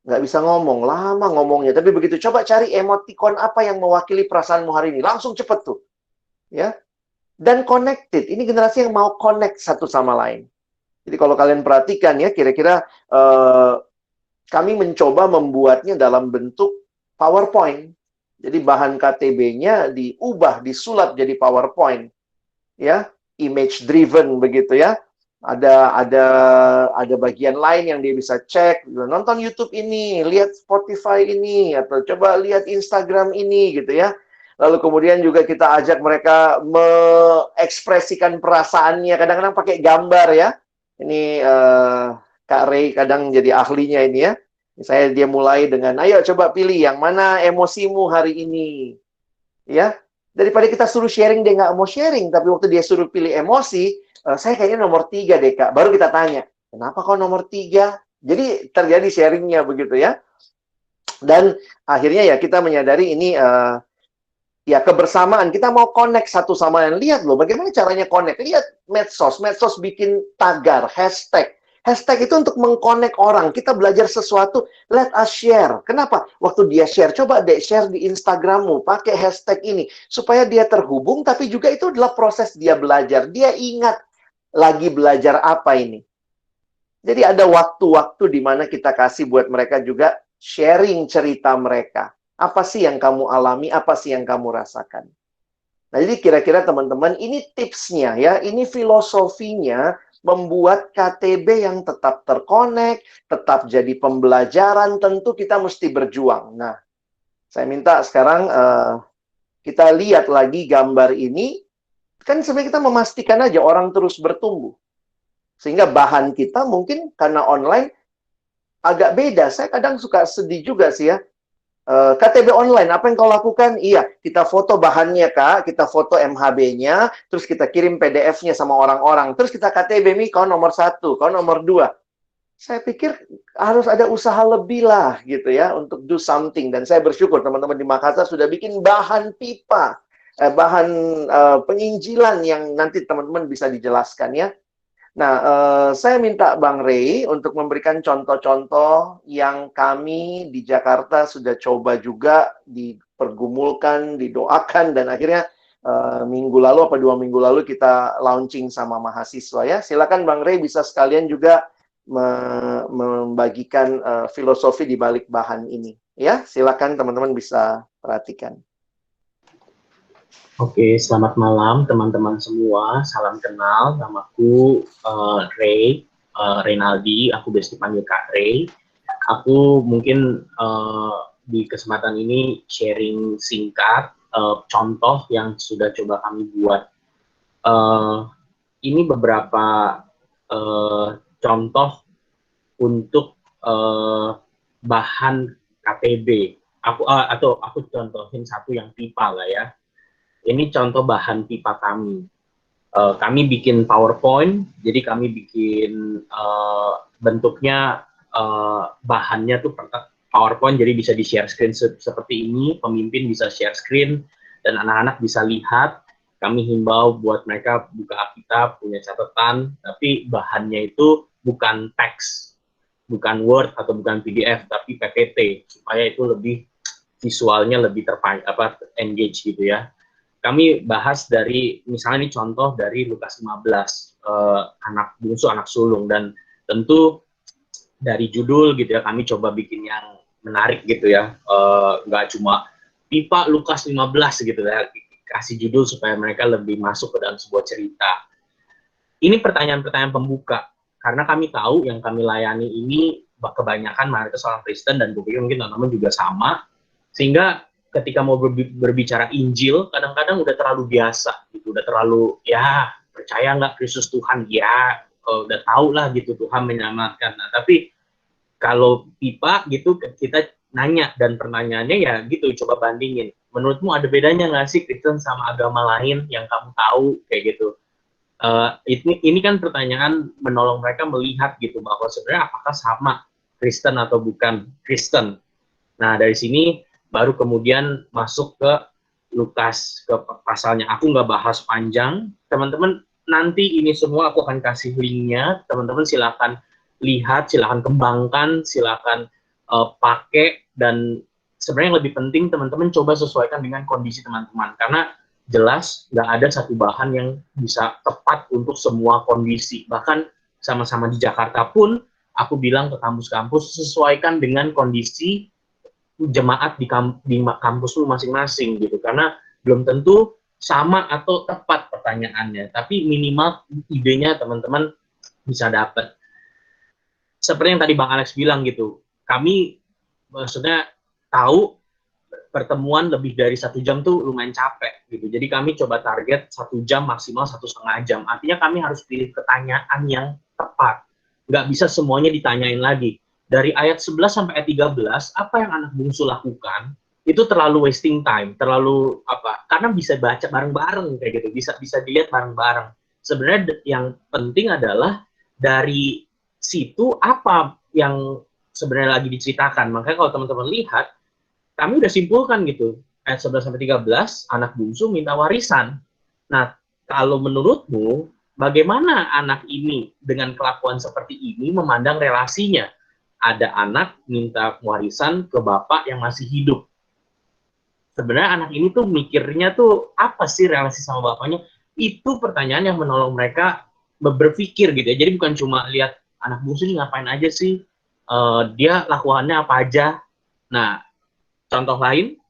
Nggak bisa ngomong, lama ngomongnya. Tapi begitu coba cari emoticon apa yang mewakili perasaanmu hari ini, langsung cepet tuh, ya. Dan connected, ini generasi yang mau connect satu sama lain. Jadi kalau kalian perhatikan, ya, kira-kira kami mencoba membuatnya dalam bentuk PowerPoint. Jadi bahan KTB-nya diubah, disulap jadi PowerPoint, ya, image driven begitu, ya. Ada bagian lain yang dia bisa cek, nonton YouTube ini, lihat Spotify ini, atau coba lihat Instagram ini, gitu, ya. Lalu kemudian juga kita ajak mereka mengekspresikan perasaannya, kadang-kadang pakai gambar, ya. Ini Kak Ray kadang jadi ahlinya ini, ya. Misalnya dia mulai dengan, ayo coba pilih yang mana emosimu hari ini, ya. Daripada kita suruh sharing, dia nggak mau sharing, tapi waktu dia suruh pilih emosi, saya kayaknya nomor 3 deh, Kak. Baru kita tanya, kenapa kok nomor 3? Jadi terjadi sharingnya begitu, ya. Dan akhirnya ya kita menyadari ini ya kebersamaan, kita mau connect satu sama lain. Lihat loh, bagaimana caranya connect. Lihat medsos, medsos bikin tagar, hashtag. Hashtag itu untuk mengconnect orang. Kita belajar sesuatu, let us share. Kenapa? Waktu dia share, coba deh share di Instagrammu, pakai hashtag ini. Supaya dia terhubung, tapi juga itu adalah proses dia belajar. Dia ingat lagi belajar apa ini. Jadi ada waktu-waktu di mana kita kasih buat mereka juga sharing cerita mereka. Apa sih yang kamu alami, apa sih yang kamu rasakan. Nah, jadi kira-kira teman-teman, ini tipsnya, ya. Ini filosofinya membuat KTB yang tetap terkonek, tetap jadi pembelajaran. Tentu kita mesti berjuang. Nah, saya minta sekarang kita lihat lagi gambar ini. Kan sebenarnya kita memastikan aja orang terus bertumbuh. Sehingga bahan kita mungkin karena online agak beda. Saya kadang suka sedih juga sih, ya. KTB online, apa yang kau lakukan? Iya, kita foto bahannya, Kak. Kita foto MHB-nya, terus kita kirim PDF-nya sama orang-orang. Terus kita KTB, nih, kau nomor 1, kau nomor 2. Saya pikir harus ada usaha lebih lah, gitu, ya, untuk do something. Dan saya bersyukur teman-teman di Makassar sudah bikin bahan pipa, bahan penginjilan yang nanti teman-teman bisa dijelaskan, ya. Nah, saya minta Bang Ray untuk memberikan contoh-contoh yang kami di Jakarta sudah coba juga, dipergumulkan, didoakan, dan akhirnya minggu lalu, 2 minggu lalu kita launching sama mahasiswa, ya. Silakan Bang Ray bisa sekalian juga membagikan filosofi di balik bahan ini. Ya, silakan teman-teman bisa perhatikan. Oke, selamat malam teman-teman semua. Salam kenal, namaku Ray, Reynaldi. Aku biasa dipanggil Kak Ray. Aku mungkin di kesempatan ini sharing singkat contoh yang sudah coba kami buat. Ini beberapa contoh untuk bahan KTB. Aku contohin satu yang pipa lah, ya. Ini contoh bahan pipa kami. Kami bikin PowerPoint, jadi kami bikin bentuknya bahannya tuh PowerPoint, jadi bisa di-share screen seperti ini, pemimpin bisa share screen, dan anak-anak bisa lihat. Kami himbau buat mereka buka Alkitab, punya catatan, tapi bahannya itu bukan teks, bukan Word atau bukan PDF, tapi PPT, supaya itu lebih visualnya lebih engage gitu, ya. Kami bahas dari, misalnya ini contoh dari Lukas 15, anak bungsu, anak sulung, dan tentu dari judul gitu, ya, kami coba bikin yang menarik gitu, ya, nggak cuma pipa Lukas 15 gitu, ya, kasih judul supaya mereka lebih masuk ke dalam sebuah cerita. Ini pertanyaan-pertanyaan pembuka, karena kami tahu yang kami layani ini kebanyakan mayoritas orang Kristen, dan gue pikir mungkin teman-teman juga sama, sehingga ketika mau berbicara Injil, kadang-kadang udah terlalu biasa, gitu, udah terlalu, ya, percaya nggak Kristus Tuhan? Ya, udah tahu lah gitu Tuhan menyelamatkan. Nah, tapi kalau pipa gitu kita nanya dan pertanyaannya ya gitu, coba bandingin. Menurutmu ada bedanya nggak sih Kristen sama agama lain yang kamu tahu kayak gitu? Ini kan pertanyaan menolong mereka melihat gitu bahwa sebenarnya apakah sama Kristen atau bukan Kristen. Nah dari sini baru kemudian masuk ke Lukas, ke pasalnya. Aku nggak bahas panjang, teman-teman nanti ini semua aku akan kasih linknya, teman-teman silakan lihat, silakan kembangkan, silakan pakai, dan sebenarnya yang lebih penting teman-teman coba sesuaikan dengan kondisi teman-teman, karena jelas nggak ada satu bahan yang bisa tepat untuk semua kondisi. Bahkan sama-sama di Jakarta pun, aku bilang ke kampus-kampus, sesuaikan dengan kondisi jemaat di kampus lu masing-masing gitu, karena belum tentu sama atau tepat pertanyaannya, tapi minimal idenya teman-teman bisa dapat. Seperti yang tadi Bang Alex bilang gitu, kami maksudnya tahu pertemuan lebih dari 1 jam tuh lumayan capek gitu. Jadi kami coba target 1 jam maksimal 1,5 jam. Artinya kami harus pilih pertanyaan yang tepat. Nggak bisa semuanya ditanyain lagi. Dari ayat 11 sampai ayat 13, apa yang anak bungsu lakukan, itu terlalu wasting time, terlalu apa? Karena bisa baca bareng-bareng kayak gitu, bisa dilihat bareng-bareng. Sebenarnya yang penting adalah dari situ apa yang sebenarnya lagi diceritakan. Makanya kalau teman-teman lihat, kami udah simpulkan gitu, ayat 11 sampai 13, anak bungsu minta warisan. Nah, kalau menurutmu bagaimana anak ini dengan kelakuan seperti ini memandang relasinya? Ada anak minta warisan ke bapak yang masih hidup. Sebenarnya anak ini tuh mikirnya tuh apa sih relasi sama bapaknya? Itu pertanyaan yang menolong mereka berpikir gitu ya. Jadi bukan cuma lihat anak bungsu ini ngapain aja sih, dia lakuannya apa aja. Nah, contoh lain,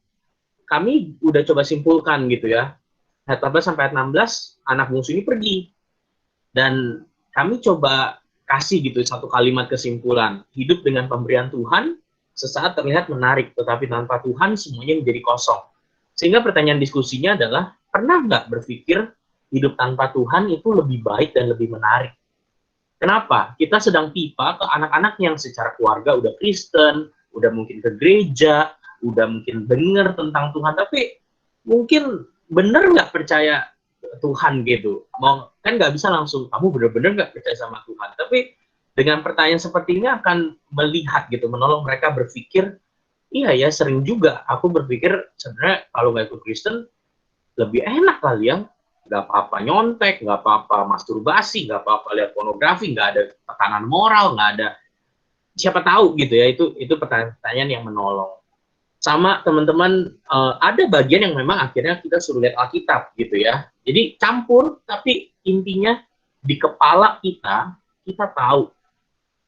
kami udah coba simpulkan gitu ya. Ayat 14 sampai ayat 16, anak bungsu ini pergi. Dan kami coba kasih gitu satu kalimat kesimpulan. Hidup dengan pemberian Tuhan, sesaat terlihat menarik, tetapi tanpa Tuhan semuanya menjadi kosong. Sehingga pertanyaan diskusinya adalah, pernah nggak berpikir hidup tanpa Tuhan itu lebih baik dan lebih menarik? Kenapa? Kita sedang pipa ke anak-anak yang secara keluarga udah Kristen, udah mungkin ke gereja, udah mungkin dengar tentang Tuhan, tapi mungkin bener nggak percaya Tuhan gitu. Mau kan nggak bisa langsung kamu bener-bener nggak percaya sama Tuhan. Tapi dengan pertanyaan seperti ini akan melihat gitu, menolong mereka berpikir, iya ya sering juga aku berpikir sebenarnya kalau nggak ikut Kristen lebih enak kali ya, nggak apa-apa nyontek, nggak apa-apa masturbasi, nggak apa-apa lihat pornografi, nggak ada tekanan moral, nggak ada, siapa tahu gitu ya, itu pertanyaan yang menolong. Sama teman-teman, ada bagian yang memang akhirnya kita suruh lihat Alkitab gitu ya, jadi campur, tapi intinya di kepala kita tahu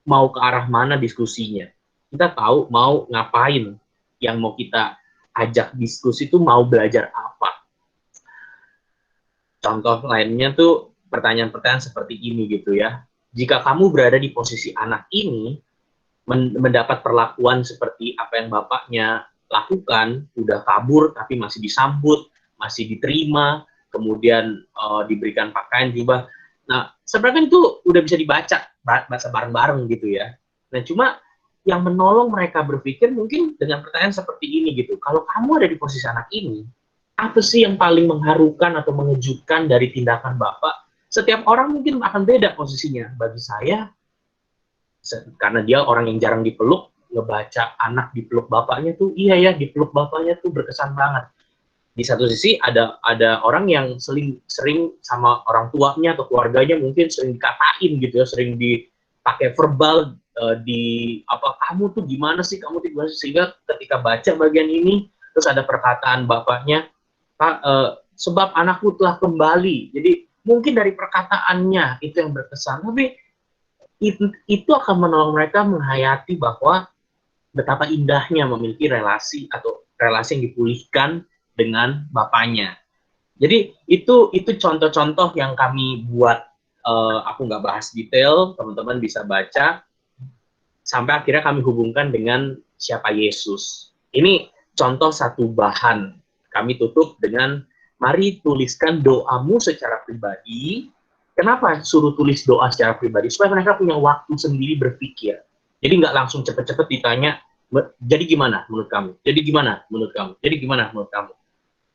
mau ke arah mana diskusinya, kita tahu mau ngapain, yang mau kita ajak diskusi itu mau belajar apa. Contoh lainnya tuh pertanyaan-pertanyaan seperti ini gitu ya. Jika kamu berada di posisi anak ini, mendapat perlakuan seperti apa yang bapaknya lakukan, udah kabur tapi masih disambut, masih diterima, kemudian diberikan pakaian jubah. Nah, sebenarnya itu udah bisa dibaca bareng-bareng gitu ya. Nah, cuma yang menolong mereka berpikir mungkin dengan pertanyaan seperti ini gitu. Kalau kamu ada di posisi anak ini, apa sih yang paling mengharukan atau mengejutkan dari tindakan Bapak? Setiap orang mungkin akan beda posisinya. Bagi saya, karena dia orang yang jarang dipeluk, ngebaca anak dipeluk bapaknya tuh, iya ya, dipeluk bapaknya tuh berkesan banget. Di satu sisi ada orang yang sering sama orang tuanya atau keluarganya mungkin sering dikatain gitu ya, sering dipakai verbal, di apa, kamu tuh gimana sih, kamu tuh gimana sih, sehingga ketika baca bagian ini terus ada perkataan bapaknya, sebab anakku telah kembali. Jadi mungkin dari perkataannya itu yang berkesan, tapi itu akan menolong mereka menghayati bahwa betapa indahnya memiliki relasi atau relasi yang dipulihkan dengan bapaknya. Jadi itu contoh-contoh yang kami buat. Aku nggak bahas detail, teman-teman bisa baca sampai akhirnya kami hubungkan dengan siapa Yesus. Ini contoh satu bahan. Kami tutup dengan, mari tuliskan doamu secara pribadi Kenapa suruh tulis doa secara pribadi? Supaya mereka punya waktu sendiri berpikir. Jadi nggak langsung cepet-cepet ditanya, jadi gimana menurut kamu? Jadi gimana menurut kamu? Jadi gimana menurut kamu?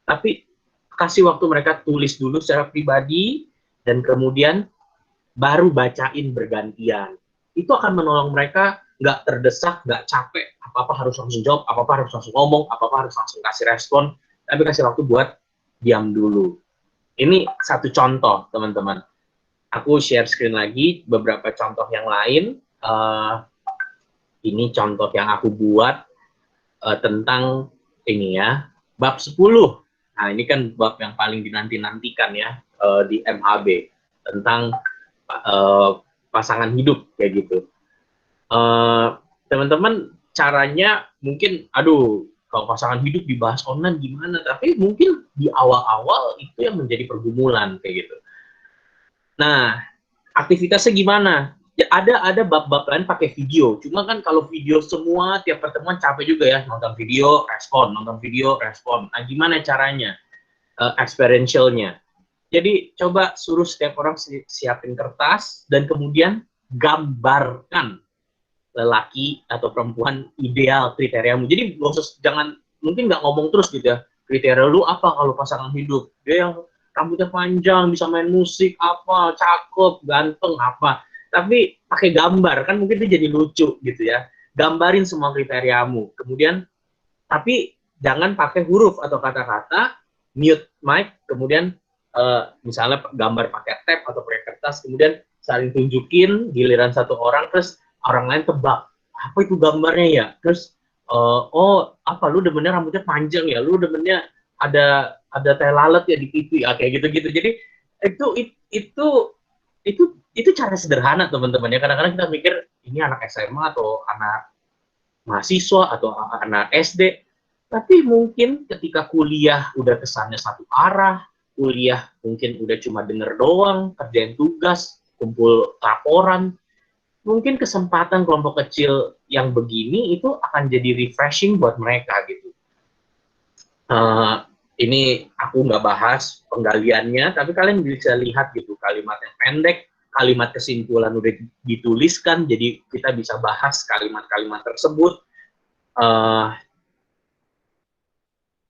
Tapi kasih waktu mereka tulis dulu secara pribadi, dan kemudian baru bacain bergantian. Itu akan menolong mereka nggak terdesak, nggak capek, apa-apa harus langsung jawab, apa-apa harus langsung ngomong, apa-apa harus langsung kasih respon, tapi kasih waktu buat diam dulu. Ini satu contoh, teman-teman. Aku share screen lagi beberapa contoh yang lain. Ini contoh yang aku buat tentang ini ya, bab 10. Nah, ini kan bab yang paling dinanti-nantikan ya di MHB, tentang pasangan hidup kayak gitu. Teman-teman, caranya mungkin, aduh, kalau pasangan hidup dibahas online gimana? Tapi mungkin di awal-awal itu yang menjadi pergumulan kayak gitu. Nah, aktivitasnya gimana? Ya, ada bab-bab lain pakai video. Cuma kan kalau video semua tiap pertemuan capek juga ya, nonton video, respon, nonton video, respon. Nah, gimana caranya? Experientialnya. Jadi coba suruh setiap orang siapin kertas dan kemudian gambarkan lelaki atau perempuan ideal kriteriamu. Jadi jangan, mungkin nggak ngomong terus gitu ya, kriteria lu apa kalau pasangan hidup, dia yang rambutnya panjang, bisa main musik, apa, cakep, ganteng, apa, tapi pakai gambar kan mungkin itu jadi lucu gitu ya. Gambarin semua kriteriamu, kemudian tapi jangan pakai huruf atau kata-kata, mute mic, kemudian misalnya gambar pakai tab atau pakai kertas, kemudian saling tunjukin, giliran satu orang, terus orang lain tebak, apa itu gambarnya ya, terus oh, apa, lu demennya rambutnya panjang ya, lu demennya ada tai lalat ya di pipi, kayak gitu-gitu. Jadi itu itu itu itu cara sederhana, teman-teman ya. Kadang-kadang kita mikir ini anak SMA atau anak mahasiswa atau anak SD, tapi mungkin ketika kuliah udah kesannya satu arah, kuliah mungkin udah cuma denger doang, kerjain tugas, kumpul laporan, mungkin kesempatan kelompok kecil yang begini itu akan jadi refreshing buat mereka gitu. Ini aku nggak bahas penggaliannya, tapi kalian bisa lihat gitu, kalimat yang pendek, kalimat kesimpulan udah dituliskan, jadi kita bisa bahas kalimat-kalimat tersebut.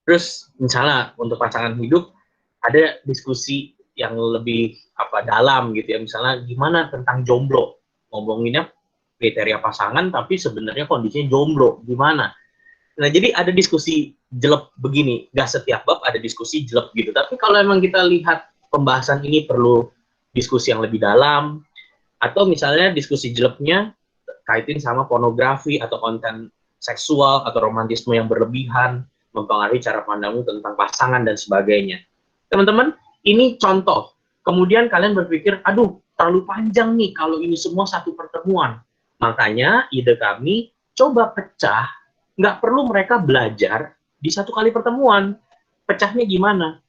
Terus misalnya untuk pasangan hidup ada diskusi yang lebih dalam gitu ya, misalnya gimana tentang jomblo, ngomonginnya kriteria pasangan tapi sebenarnya kondisinya jomblo gimana. Nah, jadi ada diskusi jelek begini, gak setiap bab ada diskusi jelek gitu, tapi kalau emang kita lihat pembahasan ini perlu diskusi yang lebih dalam, atau misalnya diskusi jeleknya kaitin sama pornografi atau konten seksual atau romantisme yang berlebihan, mempengaruhi cara pandangmu tentang pasangan dan sebagainya. Teman-teman, ini contoh. Kemudian kalian berpikir, aduh, terlalu panjang nih kalau ini semua satu pertemuan. Makanya ide kami, coba pecah, nggak perlu mereka belajar di satu kali pertemuan. Pecahnya gimana?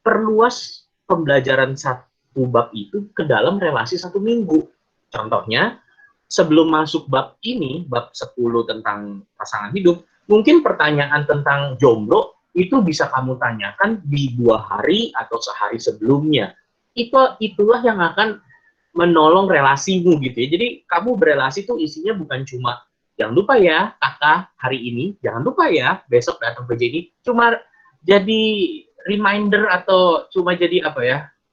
Perluas pembelajaran satu bab itu ke dalam relasi satu minggu. Contohnya, sebelum masuk bab ini, bab 10 tentang pasangan hidup, mungkin pertanyaan tentang jomblo itu bisa kamu tanyakan di 2 hari atau sehari sebelumnya. Itulah yang akan menolong relasimu gitu ya. Jadi kamu berelasi tuh isinya bukan cuma jangan lupa ya kakak hari ini, jangan lupa ya besok datang ke ini, cuma jadi reminder atau cuma jadi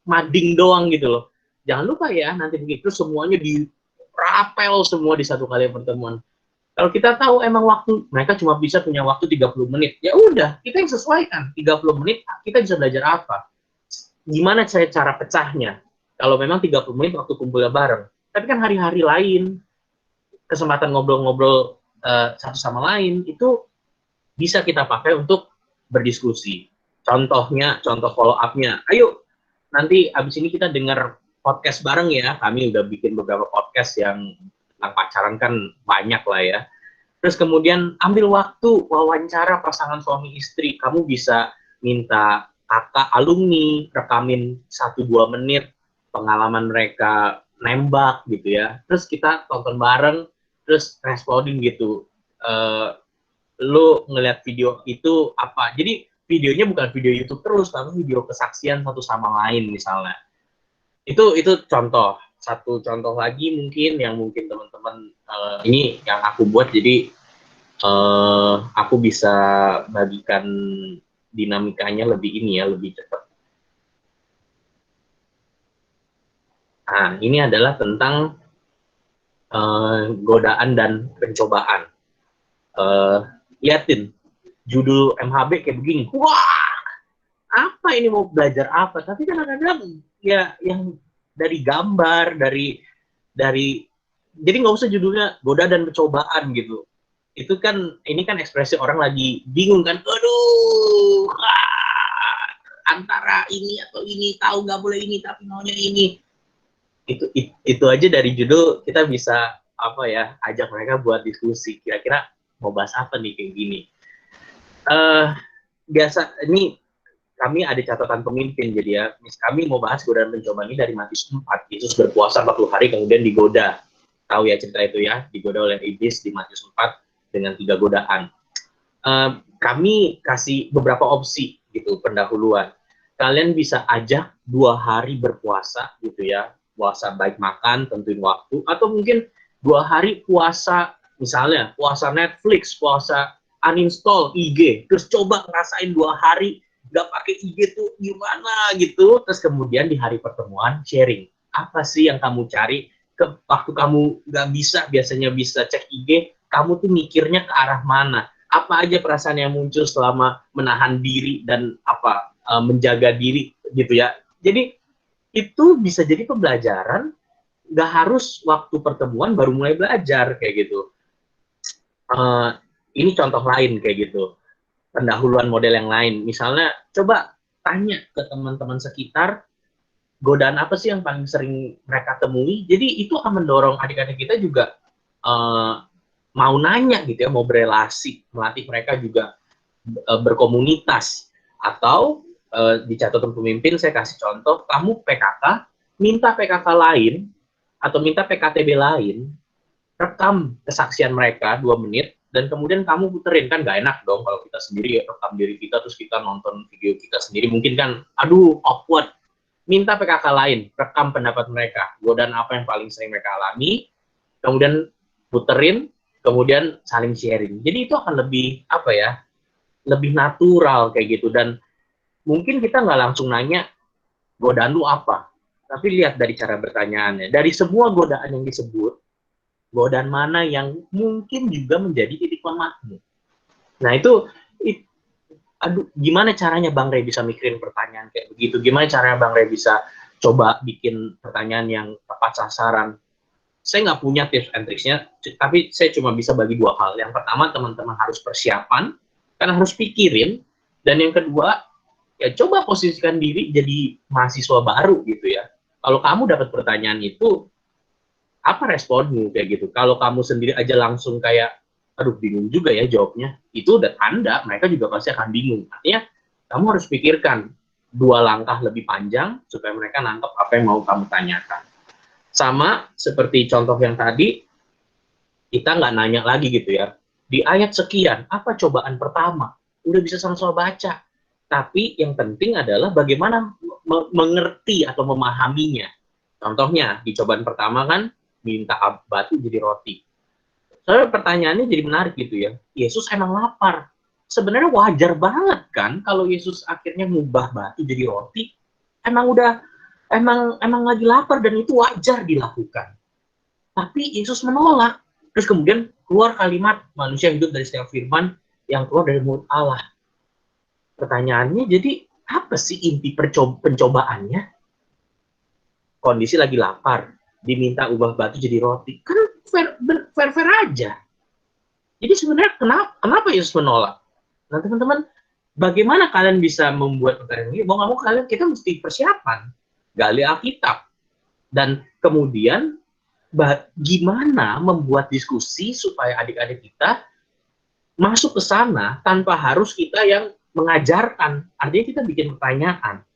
mading doang gitu loh. Jangan lupa ya nanti begitu, semuanya dirapel semua di satu kali pertemuan. Kalau kita tahu emang waktu mereka cuma bisa punya waktu 30 menit, ya udah kita yang sesuaikan 30 menit kita bisa belajar apa. Gimana cara pecahnya? Kalau memang 30 menit waktu kumpulnya bareng. Tapi kan hari-hari lain, kesempatan ngobrol-ngobrol satu sama lain, itu bisa kita pakai untuk berdiskusi. Contohnya, contoh follow up-nya. Ayo, nanti abis ini kita dengar podcast bareng ya. Kami udah bikin beberapa podcast yang tentang pacaran kan banyak lah ya. Terus kemudian ambil waktu wawancara pasangan suami istri. Kamu bisa minta kakak alumni rekamin 1-2 menit pengalaman mereka nembak gitu ya. Terus kita tonton bareng, terus responin gitu. Lu ngeliat video itu apa? Jadi videonya bukan video YouTube terus, tapi video kesaksian satu sama lain misalnya. Itu contoh. Satu contoh lagi mungkin yang mungkin teman-teman ini yang aku buat, jadi aku bisa bagikan dinamikanya lebih ini ya, lebih cepat. Nah, ini adalah tentang godaan dan pencobaan. Liatin judul MHB kayak begini. Wah, apa ini, mau belajar apa? Tapi kadang-kadang ya yang dari gambar, dari jadi nggak usah judulnya goda dan percobaan gitu. Itu kan, ini kan ekspresi orang lagi bingung kan, aduh, antara ini atau ini, tahu nggak boleh ini tapi maunya ini. Itu aja dari judul kita bisa apa ya, ajak mereka buat diskusi, kira-kira mau bahas apa nih kayak gini. Biasa ini kami ada catatan pemimpin, jadi ya kami mau bahas godaan pencobaan ini dari Matius 4. Yesus berpuasa 40 hari kemudian digoda. Tahu ya cerita itu ya, digoda oleh iblis di Matius 4 dengan 3 godaan. Kami kasih beberapa opsi gitu, pendahuluan. Kalian bisa ajak 2 hari berpuasa gitu ya, puasa baik makan, tentuin waktu, atau mungkin 2 hari puasa, misalnya puasa Netflix, puasa uninstall IG, terus coba ngerasain 2 hari nggak pakai IG tuh gimana gitu. Terus kemudian di hari pertemuan sharing, apa sih yang kamu cari waktu kamu nggak bisa, biasanya bisa cek IG, kamu tuh mikirnya ke arah mana, apa aja perasaan yang muncul selama menahan diri dan apa menjaga diri gitu ya. Jadi itu bisa jadi pembelajaran, nggak harus waktu pertemuan baru mulai belajar kayak gitu. Ini contoh lain kayak gitu, pendahuluan model yang lain. Misalnya coba tanya ke teman-teman sekitar, godaan apa sih yang paling sering mereka temui. Jadi itu akan mendorong adik-adik kita juga mau nanya gitu ya, mau berelasi, melatih mereka juga berkomunitas. Atau di catatan pemimpin saya kasih contoh, kamu PKK, minta PKK lain atau minta PKTB lain, rekam kesaksian mereka 2 menit, dan kemudian kamu puterin. Kan gak enak dong kalau kita sendiri ya, rekam diri kita terus kita nonton video kita sendiri, mungkin kan aduh awkward. Minta PKK lain, rekam pendapat mereka, godaan apa yang paling sering mereka alami, kemudian puterin, kemudian saling sharing. Jadi itu akan lebih apa ya, lebih natural kayak gitu. Dan mungkin kita nggak langsung nanya godaan lu apa, tapi lihat dari cara bertanyaannya. Dari semua godaan yang disebut, godaan mana yang mungkin juga menjadi titik lemahmu. Nah itu, aduh, gimana caranya Bang Rey bisa mikirin pertanyaan kayak begitu? Gimana caranya Bang Rey bisa coba bikin pertanyaan yang tepat sasaran? Saya nggak punya tips and tricksnya, tapi saya cuma bisa bagi 2 hal. Yang pertama, teman-teman harus persiapan, karena harus pikirin. Dan yang kedua, ya coba posisikan diri jadi mahasiswa baru gitu ya. Kalau kamu dapat pertanyaan itu, apa responmu kayak gitu? Kalau kamu sendiri aja langsung kayak, aduh bingung juga ya jawabnya, itu udah tanda mereka juga pasti akan bingung. Artinya kamu harus pikirkan 2 langkah lebih panjang supaya mereka nangkep apa yang mau kamu tanyakan. Sama seperti contoh yang tadi, kita nggak nanya lagi gitu ya, di ayat sekian apa cobaan pertama, udah bisa sama-sama baca. Tapi yang penting adalah bagaimana mengerti atau memahaminya. Contohnya di cobaan pertama kan minta batu jadi roti. Soalnya pertanyaannya jadi menarik gitu ya. Yesus emang lapar. Sebenarnya wajar banget kan kalau Yesus akhirnya ngubah batu jadi roti. Emang lagi lapar dan itu wajar dilakukan. Tapi Yesus menolak. Terus kemudian keluar kalimat, manusia hidup dari setiap firman yang keluar dari mulut Allah. Pertanyaannya jadi, apa sih inti pencobaannya? Kondisi lagi lapar, diminta ubah batu jadi roti. Kan fair aja. Jadi sebenarnya kenapa Yesus menolak? Nah teman-teman, bagaimana kalian bisa membuat pertanyaan ini? Mau nggak mau kalian, kita mesti persiapan, gali Alkitab, dan kemudian gimana membuat diskusi supaya adik-adik kita masuk ke sana tanpa harus kita yang mengajarkan. Artinya kita bikin pertanyaan.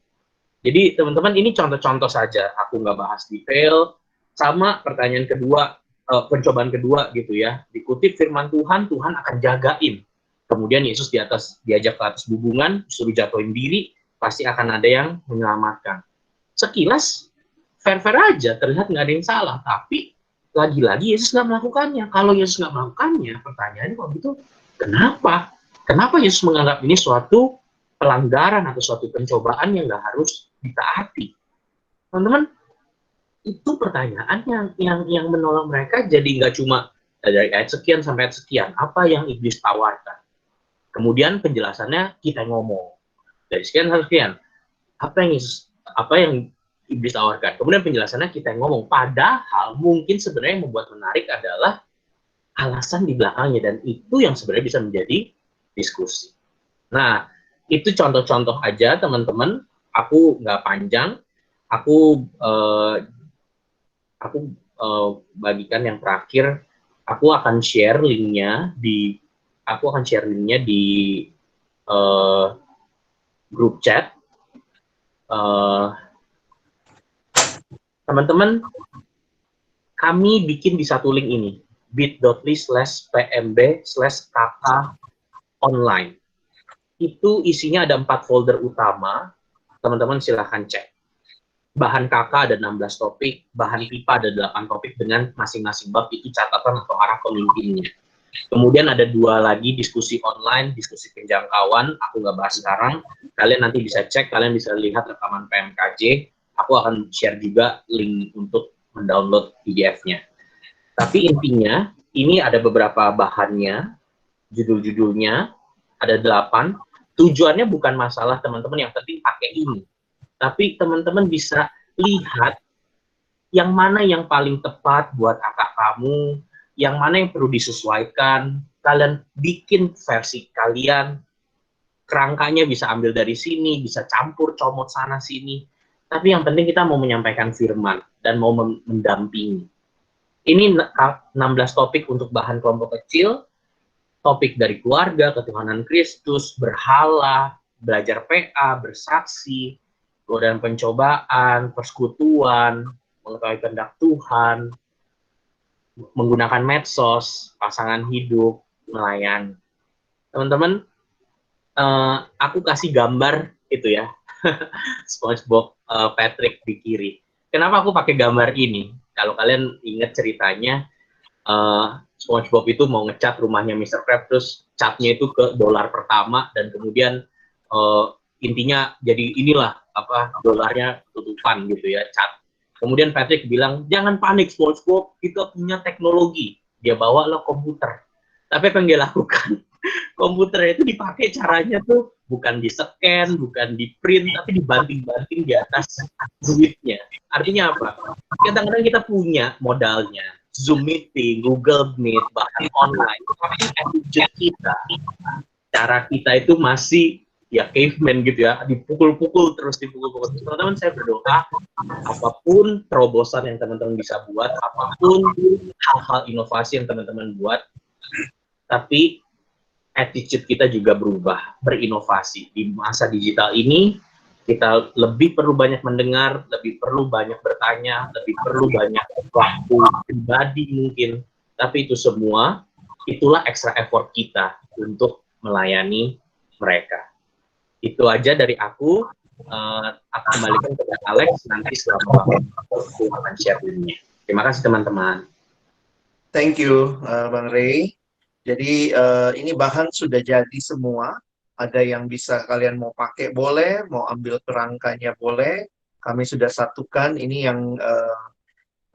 Jadi teman-teman, ini contoh-contoh saja. Aku nggak bahas detail. Sama pertanyaan kedua, pencobaan kedua gitu ya. Dikutip firman Tuhan, Tuhan akan jagain. Kemudian Yesus diajak ke atas bubungan, suruh jatuhin diri, pasti akan ada yang menyelamatkan. Sekilas fair-fair aja, terlihat nggak ada yang salah, tapi lagi-lagi Yesus nggak melakukannya. Kalau Yesus nggak melakukannya, pertanyaannya kalau gitu, kenapa? Kenapa Yesus menganggap ini suatu pelanggaran atau suatu pencobaan yang nggak harus ditaati? Teman-teman, itu pertanyaan yang menolong mereka jadi nggak cuma dari ayat sekian sampai ayat sekian, apa yang iblis tawarkan. Kemudian penjelasannya kita ngomong dari sekian sampai sekian, apa yang iblis tawarkan. Kemudian penjelasannya kita yang ngomong. Padahal mungkin sebenarnya yang membuat menarik adalah alasan di belakangnya, dan itu yang sebenarnya bisa menjadi diskusi. Nah, itu contoh-contoh aja teman-teman. Aku nggak panjang. Aku aku bagikan yang terakhir. Aku akan share linknya di uh, grup chat. Teman-teman, kami bikin di satu link ini, bit.ly/pmb/kk online. Itu isinya ada 4 folder utama, teman-teman silahkan cek. Bahan KK ada 16 topik, bahan PIPA ada 8 topik dengan masing-masing bab itu catatan atau arah pemimpinnya. Kemudian ada 2 lagi diskusi online, diskusi penjangkauan, aku nggak bahas sekarang, kalian nanti bisa cek, kalian bisa lihat rekaman PMKJ, aku akan share juga link untuk mendownload PDF-nya. Tapi intinya, ini ada beberapa bahannya, judul-judulnya, ada 8, tujuannya bukan masalah teman-teman yang penting pakai ini, tapi teman-teman bisa lihat yang mana yang paling tepat buat kakak kamu, yang mana yang perlu disesuaikan, kalian bikin versi kalian, kerangkanya bisa ambil dari sini, bisa campur comot sana sini, tapi yang penting kita mau menyampaikan firman dan mau mendampingi. Ini 16 topik untuk bahan kelompok kecil, topik dari keluarga, ketuhanan Kristus, berhala, belajar PA, bersaksi, godaan pencobaan, persekutuan, mengetahui kehendak Tuhan, menggunakan medsos, pasangan hidup, melayani. Teman-teman, aku kasih gambar itu ya, SpongeBob Patrick di kiri. Kenapa aku pakai gambar ini? Kalau kalian ingat ceritanya, SpongeBob itu mau ngecat rumahnya Mr. Krabs, terus catnya itu ke dolar pertama, dan kemudian intinya jadi inilah apa dolarnya tutupan gitu ya, cat. Kemudian Patrick bilang, jangan panik SpongeBob, kita punya teknologi. Dia bawa lo komputer. Tapi apa yang dia lakukan? Komputer itu dipakai caranya tuh bukan di scan, bukan di print, tapi dibanting-banting di atas duitnya. Artinya apa? Kadang-kadang kita punya modalnya, Zoom meeting, Google Meet, bahkan online. Tapi attitude kita, cara kita itu masih ya caveman gitu ya, dipukul-pukul terus, dipukul-pukul. Teman-teman, saya berdoa, apapun terobosan yang teman-teman bisa buat, apapun hal-hal inovasi yang teman-teman buat, tapi attitude kita juga berubah, berinovasi. Di masa digital ini, kita lebih perlu banyak mendengar, lebih perlu banyak bertanya, lebih perlu banyak waktu pribadi mungkin. Tapi itu semua, itulah extra effort kita untuk melayani mereka. Itu aja dari aku. Aku kembalikan kepada Alex nanti selama aku akan share linknya. Terima kasih teman-teman. Thank you, Bang Ray. Jadi ini bahan sudah jadi semua. Ada yang bisa kalian mau pakai boleh, mau ambil kerangkanya boleh. Kami sudah satukan. Ini yang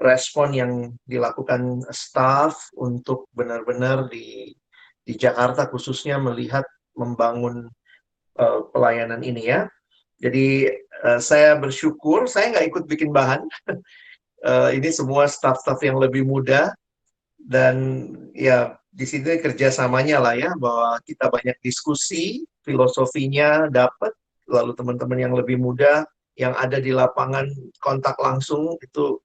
respon yang dilakukan staff untuk benar-benar di Jakarta khususnya melihat membangun pelayanan ini ya. Jadi saya bersyukur, saya nggak ikut bikin bahan. Ini semua staff-staff yang lebih muda. Dan ya di sini kerjasamanya lah ya, bahwa kita banyak diskusi, filosofinya dapat, lalu teman-teman yang lebih muda yang ada di lapangan kontak langsung itu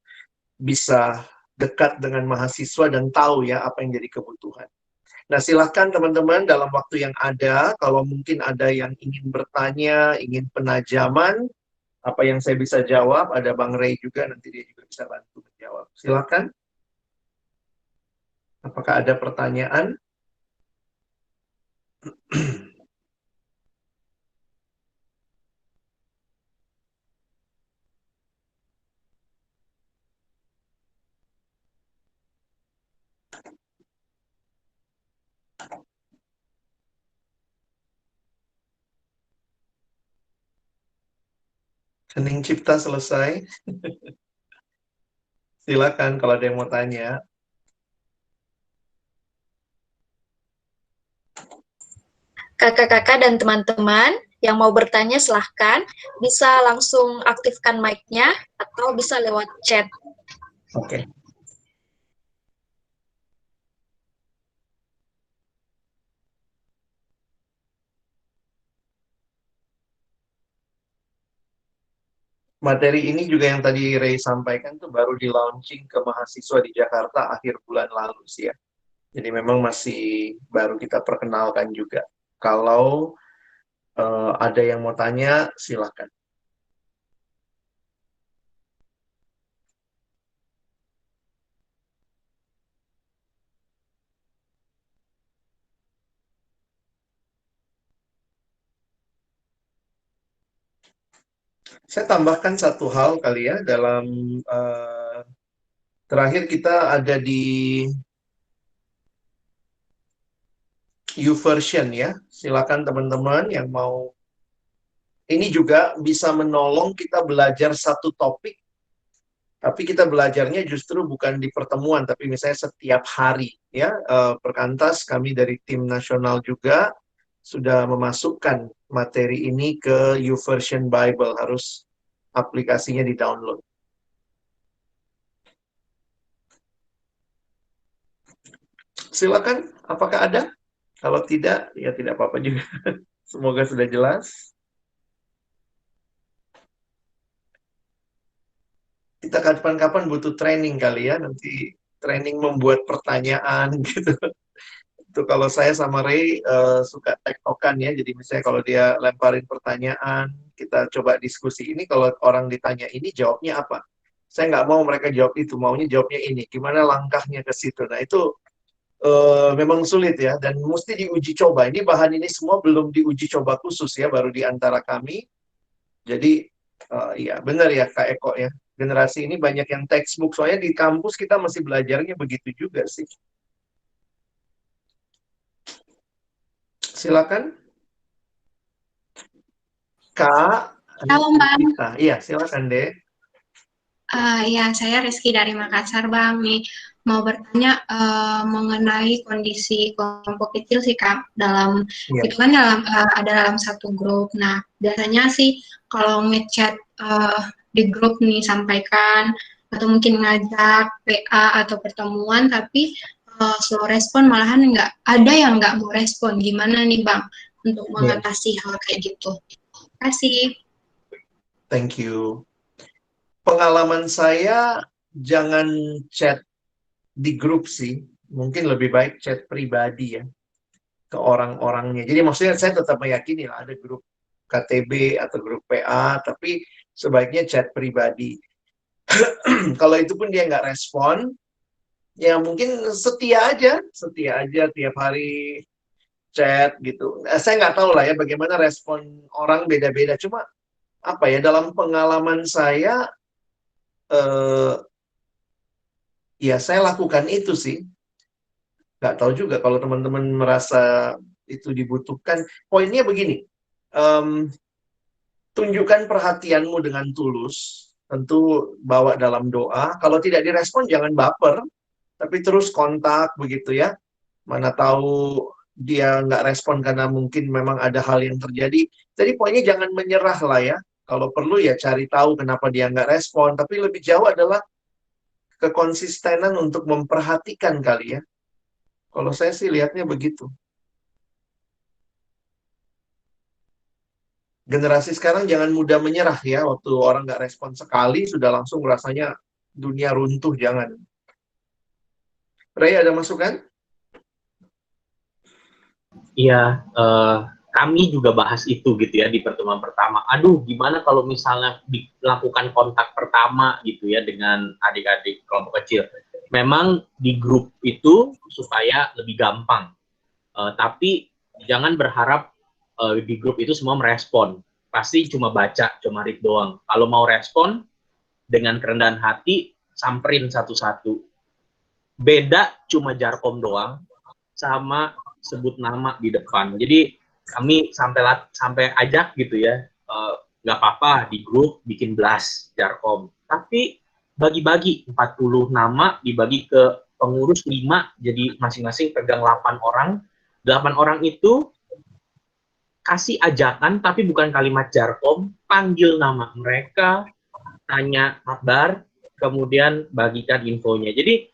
bisa dekat dengan mahasiswa dan tahu ya apa yang jadi kebutuhan. Nah, silahkan teman-teman dalam waktu yang ada, kalau mungkin ada yang ingin bertanya, ingin penajaman, apa yang saya bisa jawab, ada Bang Ray juga, nanti dia juga bisa bantu menjawab. Silahkan. Apakah ada pertanyaan? Hening Cipta selesai. Silakan kalau ada yang mau tanya. Kakak-kakak dan teman-teman yang mau bertanya silahkan, bisa langsung aktifkan mic-nya atau bisa lewat chat. Oke. Materi ini juga yang tadi Ray sampaikan tuh baru di launching ke mahasiswa di Jakarta akhir bulan lalu sih ya. Jadi memang masih baru kita perkenalkan juga. Kalau ada yang mau tanya, silahkan. Saya tambahkan satu hal kali ya dalam terakhir kita ada di YouVersion ya. Silakan teman-teman yang mau ini juga bisa menolong kita belajar satu topik, tapi kita belajarnya justru bukan di pertemuan, tapi misalnya setiap hari ya. Perkantas kami dari tim nasional juga sudah memasukkan materi ini ke YouVersion Bible, harus aplikasinya di-download. Silakan, apakah ada? Kalau tidak, ya tidak apa-apa juga. Semoga sudah jelas. Kita kapan-kapan butuh training kali ya, nanti training membuat pertanyaan gitu. Itu kalau saya sama Ray suka tektokan ya, jadi misalnya kalau dia lemparin pertanyaan, kita coba diskusi ini, kalau orang ditanya ini jawabnya apa? Saya nggak mau mereka jawab itu, maunya jawabnya ini. Gimana langkahnya ke situ? Nah itu memang sulit ya, dan mesti diuji coba. Ini bahan ini semua belum diuji coba khusus ya, baru di antara kami. Jadi ya benar ya Kak Eko ya. Generasi ini banyak yang textbook, soalnya di kampus kita masih belajarnya begitu juga sih. Silakan. Kak Halo Bang, Nikita. Iya, silakan deh. ya saya Rizky dari Makassar Bang nih mau bertanya mengenai kondisi kelompok kecil sih Kak dalam Iya. itu kan ada dalam satu grup. Nah biasanya sih kalau ngechat di grup nih sampaikan atau mungkin ngajak PA atau pertemuan tapi slow respon malahan nggak ada yang nggak mau respon. Gimana nih Bang untuk mengatasi hal kayak gitu? Terima kasih. Thank you. Pengalaman saya jangan chat di grup sih. Mungkin lebih baik chat pribadi ya ke orang-orangnya. Jadi maksudnya saya tetap meyakini lah ada grup KTB atau grup PA, tapi sebaiknya chat pribadi. Kalau itu pun dia nggak respon, ya mungkin setia aja tiap hari chat gitu. Saya nggak tahu lah ya bagaimana respon orang beda-beda. Cuma apa ya, dalam pengalaman saya ya saya lakukan itu sih. Nggak tahu juga kalau teman-teman merasa itu dibutuhkan. Poinnya begini, tunjukkan perhatianmu dengan tulus, tentu bawa dalam doa. Kalau tidak direspon jangan baper, tapi terus kontak begitu ya. Mana tahu dia nggak respon karena mungkin memang ada hal yang terjadi. Jadi poinnya jangan menyerah lah ya. Kalau perlu ya cari tahu kenapa dia nggak respon. Tapi lebih jauh adalah kekonsistenan untuk memperhatikan kali ya. Kalau saya sih lihatnya begitu. Generasi sekarang jangan mudah menyerah ya. Waktu orang nggak respon sekali, sudah langsung rasanya dunia runtuh, jangan. Ray, ada masukan? Iya, kami juga bahas itu gitu ya di pertemuan pertama. Aduh, gimana kalau misalnya dilakukan kontak pertama gitu ya dengan adik-adik kelompok kecil. Memang di grup itu supaya lebih gampang, tapi jangan berharap di grup itu semua merespon. Pasti cuma baca, cuma read doang. Kalau mau respon dengan kerendahan hati, samperin satu-satu. Beda cuma jarkom doang sama sebut nama di depan. Jadi kami sampai ajak gitu ya, nggak apa-apa di grup bikin blast Jarkom. Tapi bagi-bagi 40 nama dibagi ke pengurus 5, jadi masing-masing pegang 8 orang. 8 orang itu kasih ajakan tapi bukan kalimat Jarkom, panggil nama mereka, tanya kabar, kemudian bagikan infonya. Jadi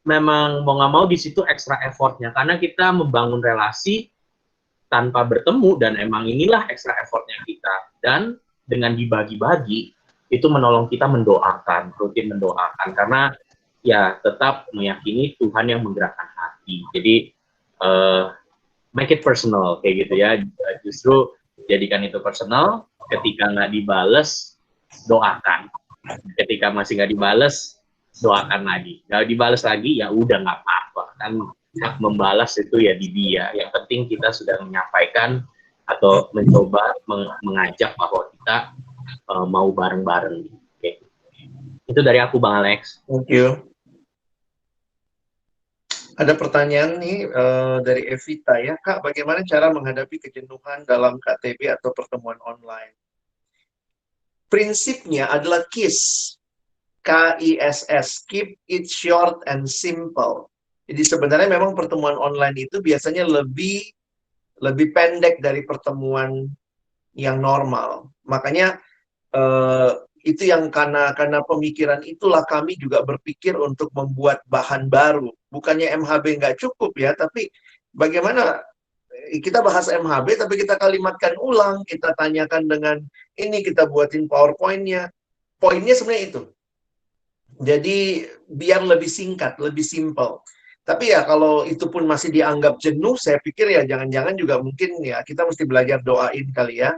memang mau nggak mau di situ ekstra effortnya karena kita membangun relasi tanpa bertemu, dan emang inilah ekstra effortnya kita. Dan dengan dibagi-bagi itu menolong kita mendoakan, rutin mendoakan, karena ya tetap meyakini Tuhan yang menggerakkan hati. Jadi make it personal kayak gitu ya. Justru jadikan itu personal. Ketika nggak dibales, doakan. Ketika masih nggak dibales, doakan lagi. Kalau dibales lagi ya udah nggak apa-apa. Kan hak membalas itu ya di dia. Yang penting kita sudah menyampaikan atau mencoba mengajak bahwa kita mau bareng-bareng. Oke. Itu dari aku, Bang Alex. Thank you. Ada pertanyaan nih dari Evita ya, Kak, bagaimana cara menghadapi kejenuhan dalam KTB atau pertemuan online? Prinsipnya adalah KISS, KISS, keep it short and simple. Jadi sebenarnya memang pertemuan online itu biasanya lebih pendek dari pertemuan yang normal. Makanya itu yang karena pemikiran itulah kami juga berpikir untuk membuat bahan baru. Bukannya MHB nggak cukup ya, tapi bagaimana kita bahas MHB tapi kita kalimatkan ulang, kita tanyakan dengan ini, kita buatin PowerPoint-nya. Poinnya sebenarnya itu. Jadi biar lebih singkat, lebih simple. Tapi ya kalau itu pun masih dianggap jenuh, saya pikir ya jangan-jangan juga mungkin ya kita mesti belajar doain kali ya.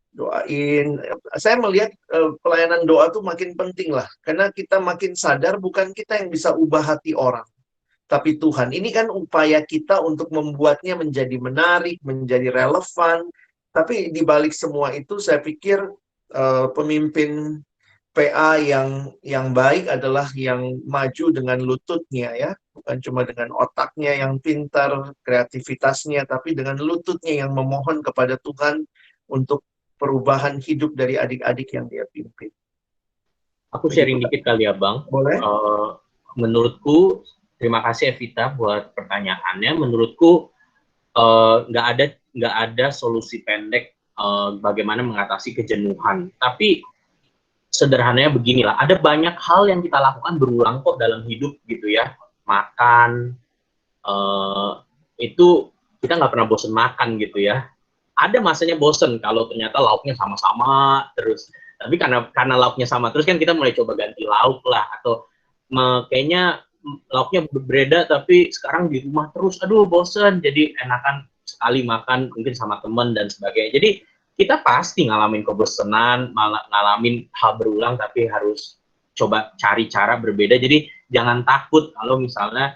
Doain. Saya melihat pelayanan doa tuh makin penting lah. Karena kita makin sadar bukan kita yang bisa ubah hati orang. Tapi Tuhan. Ini kan upaya kita untuk membuatnya menjadi menarik, menjadi relevan. Tapi di balik semua itu saya pikir pemimpin PA yang baik adalah yang maju dengan lututnya ya. Bukan cuma dengan otaknya yang pintar, kreativitasnya, tapi dengan lututnya yang memohon kepada Tuhan untuk perubahan hidup dari adik-adik yang dia pimpin. Aku sharing dikit kali ya, Bang. Boleh? Menurutku, terima kasih Evita buat pertanyaannya. Menurutku nggak ada solusi pendek bagaimana mengatasi kejenuhan. Tapi sederhananya beginilah, ada banyak hal yang kita lakukan berulang kok dalam hidup gitu ya. Makan, itu kita nggak pernah bosen makan gitu ya. Ada masanya bosen kalau ternyata lauknya sama-sama terus. Tapi karena lauknya sama terus kan kita mulai coba ganti lauk lah, atau kayaknya lauknya berbeda tapi sekarang di rumah terus, aduh bosen, jadi enakan sekali makan mungkin sama teman dan sebagainya. Jadi kita pasti ngalamin kebosanan, ngalamin hal berulang, tapi harus coba cari cara berbeda. Jadi jangan takut kalau misalnya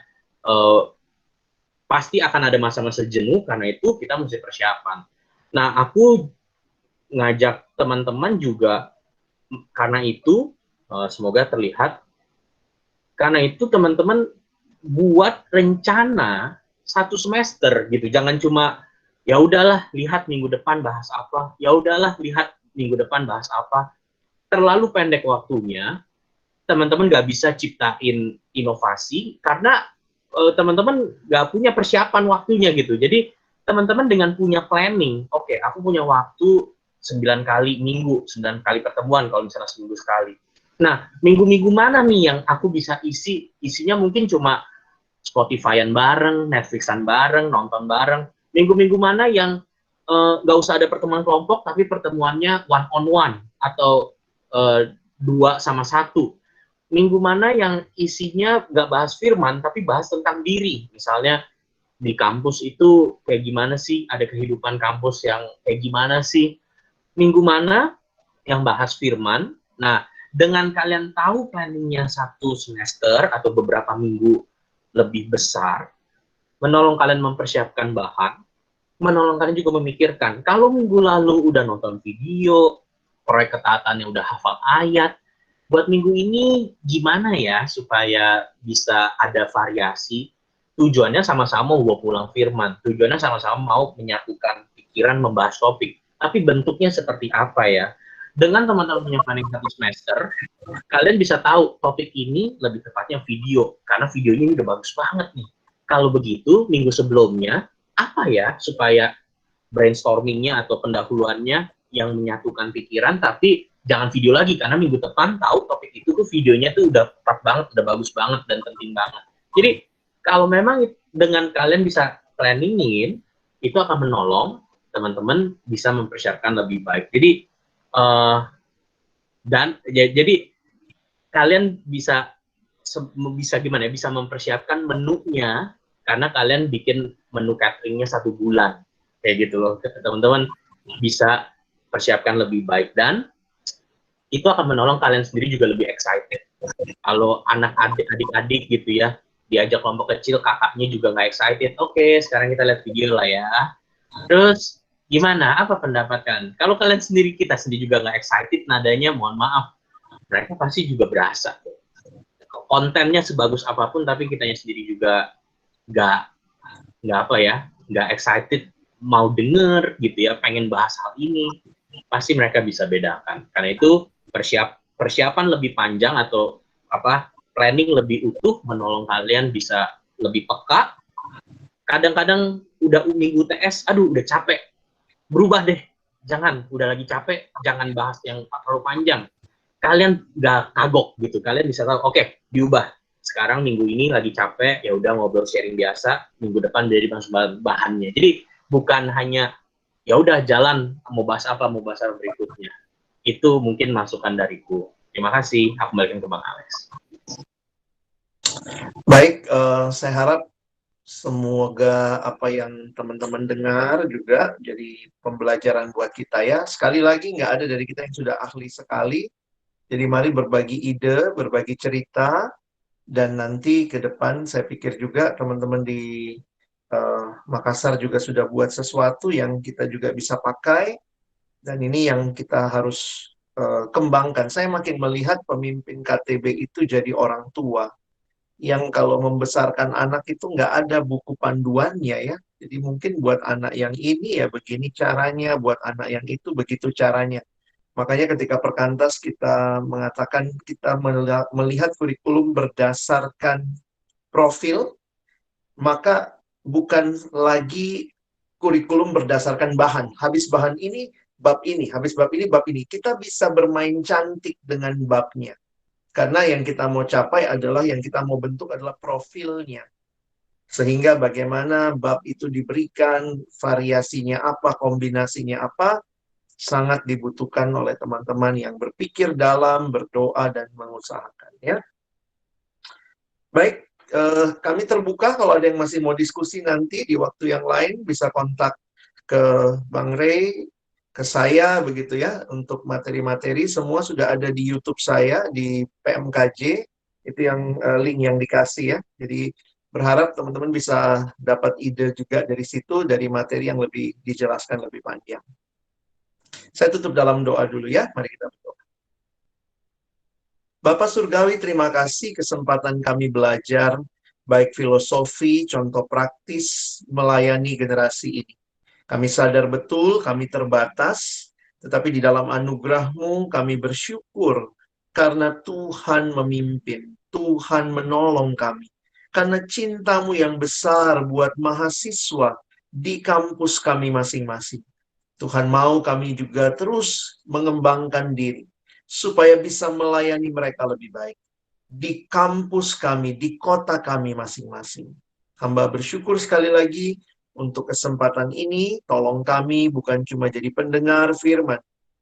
pasti akan ada masa-masa jenuh, karena itu kita mesti persiapan. Nah, aku ngajak teman-teman juga karena itu, semoga terlihat, karena itu teman-teman buat rencana 1 semester gitu. Jangan cuma ya udahlah lihat minggu depan bahas apa, ya udahlah lihat minggu depan bahas apa. Terlalu pendek waktunya, teman-teman nggak bisa ciptain inovasi karena teman-teman nggak punya persiapan waktunya gitu. Jadi teman-teman dengan punya planning, oke, aku punya waktu 9 kali minggu, 9 kali pertemuan kalau misalnya seminggu sekali. Nah, minggu-minggu mana nih yang aku bisa isinya mungkin cuma Spotify-an bareng, Netflix-an bareng, nonton bareng. Minggu-minggu mana yang nggak usah ada pertemuan kelompok, tapi pertemuannya one on one atau 2 sama 1. Minggu mana yang isinya nggak bahas firman, tapi bahas tentang diri. Misalnya di kampus itu kayak gimana sih, ada kehidupan kampus yang kayak gimana sih. Minggu mana yang bahas firman. Nah, dengan kalian tahu planningnya 1 semester atau beberapa minggu lebih besar, menolong kalian mempersiapkan bahan, menolong kalian juga memikirkan, kalau minggu lalu udah nonton video, proyek ketaatan yang udah hafal ayat, buat minggu ini gimana ya supaya bisa ada variasi. Tujuannya sama-sama mau pulang firman, tujuannya sama-sama mau menyatukan pikiran, membahas topik, tapi bentuknya seperti apa ya. Dengan teman-teman punya planning satu semester, kalian bisa tahu topik ini lebih tepatnya video, karena videonya ini udah bagus banget nih. Kalau begitu, minggu sebelumnya, apa ya supaya brainstormingnya atau pendahuluannya yang menyatukan pikiran, tapi jangan video lagi, karena minggu depan tahu topik itu tuh videonya tuh udah tepat banget, udah bagus banget, dan penting banget. Jadi, kalau memang dengan kalian bisa planningin, itu akan menolong teman-teman bisa mempersiapkan lebih baik. Jadi, jadi kalian bisa gimana ya, bisa mempersiapkan menunya karena kalian bikin menu cateringnya 1 bulan kayak gitu loh. Teman-teman bisa persiapkan lebih baik dan itu akan menolong kalian sendiri juga lebih excited. Kalau adik-adik gitu ya, diajak kelompok kecil, kakaknya juga nggak excited. Oke, sekarang kita lihat video lah ya. Terus gimana? Apa pendapat kalian? Kalau kalian sendiri, kita sendiri juga nggak excited, nadanya mohon maaf, mereka pasti juga berasa. Kontennya sebagus apapun, tapi kitanya sendiri juga nggak excited, mau denger gitu ya, pengen bahas hal ini, pasti mereka bisa bedakan. Karena itu persiapan lebih panjang atau planning lebih utuh menolong kalian bisa lebih peka. Kadang-kadang udah minggu UTS, aduh udah capek, berubah deh, udah lagi capek, jangan bahas yang terlalu panjang. Kalian nggak kagok gitu, kalian bisa tahu, oke, diubah. Sekarang minggu ini lagi capek, ya udah ngobrol sharing biasa, minggu depan dari bahannya. Jadi bukan hanya ya udah jalan, mau bahas apa berikutnya. Itu mungkin masukan dariku. Terima kasih, aku balikin ke Bang Alex. Baik, saya harap semoga apa yang teman-teman dengar juga jadi pembelajaran buat kita ya. Sekali lagi, nggak ada dari kita yang sudah ahli sekali. Jadi mari berbagi ide, berbagi cerita, dan nanti ke depan saya pikir juga teman-teman di Makassar juga sudah buat sesuatu yang kita juga bisa pakai. Dan ini yang kita harus kembangkan. Saya makin melihat pemimpin KTB itu jadi orang tua yang kalau membesarkan anak itu nggak ada buku panduannya ya. Jadi mungkin buat anak yang ini ya begini caranya, buat anak yang itu begitu caranya. Makanya ketika Perkantas kita mengatakan kita melihat kurikulum berdasarkan profil, maka bukan lagi kurikulum berdasarkan bahan. Habis bahan ini, bab ini. Habis bab ini, bab ini. Kita bisa bermain cantik dengan babnya. Karena yang kita mau capai adalah, yang kita mau bentuk adalah profilnya. Sehingga bagaimana bab itu diberikan, variasinya apa, kombinasinya apa, sangat dibutuhkan oleh teman-teman yang berpikir dalam, berdoa, dan mengusahakan. Ya. Baik, kami terbuka kalau ada yang masih mau diskusi nanti di waktu yang lain, bisa kontak ke Bang Ray, ke saya begitu ya, untuk materi-materi semua sudah ada di YouTube saya, di PMKJ, itu yang link yang dikasih ya. Jadi berharap teman-teman bisa dapat ide juga dari situ, dari materi yang lebih dijelaskan lebih panjang. Saya tutup dalam doa dulu ya, mari kita berdoa. Bapak Surgawi, terima kasih kesempatan kami belajar, baik filosofi, contoh praktis, melayani generasi ini. Kami sadar betul, kami terbatas, tetapi di dalam anugerah-Mu kami bersyukur, karena Tuhan memimpin, Tuhan menolong kami. Karena cinta-Mu yang besar buat mahasiswa di kampus kami masing-masing. Tuhan mau kami juga terus mengembangkan diri, supaya bisa melayani mereka lebih baik. Di kampus kami, di kota kami masing-masing. Hamba bersyukur sekali lagi untuk kesempatan ini. Tolong kami bukan cuma jadi pendengar firman,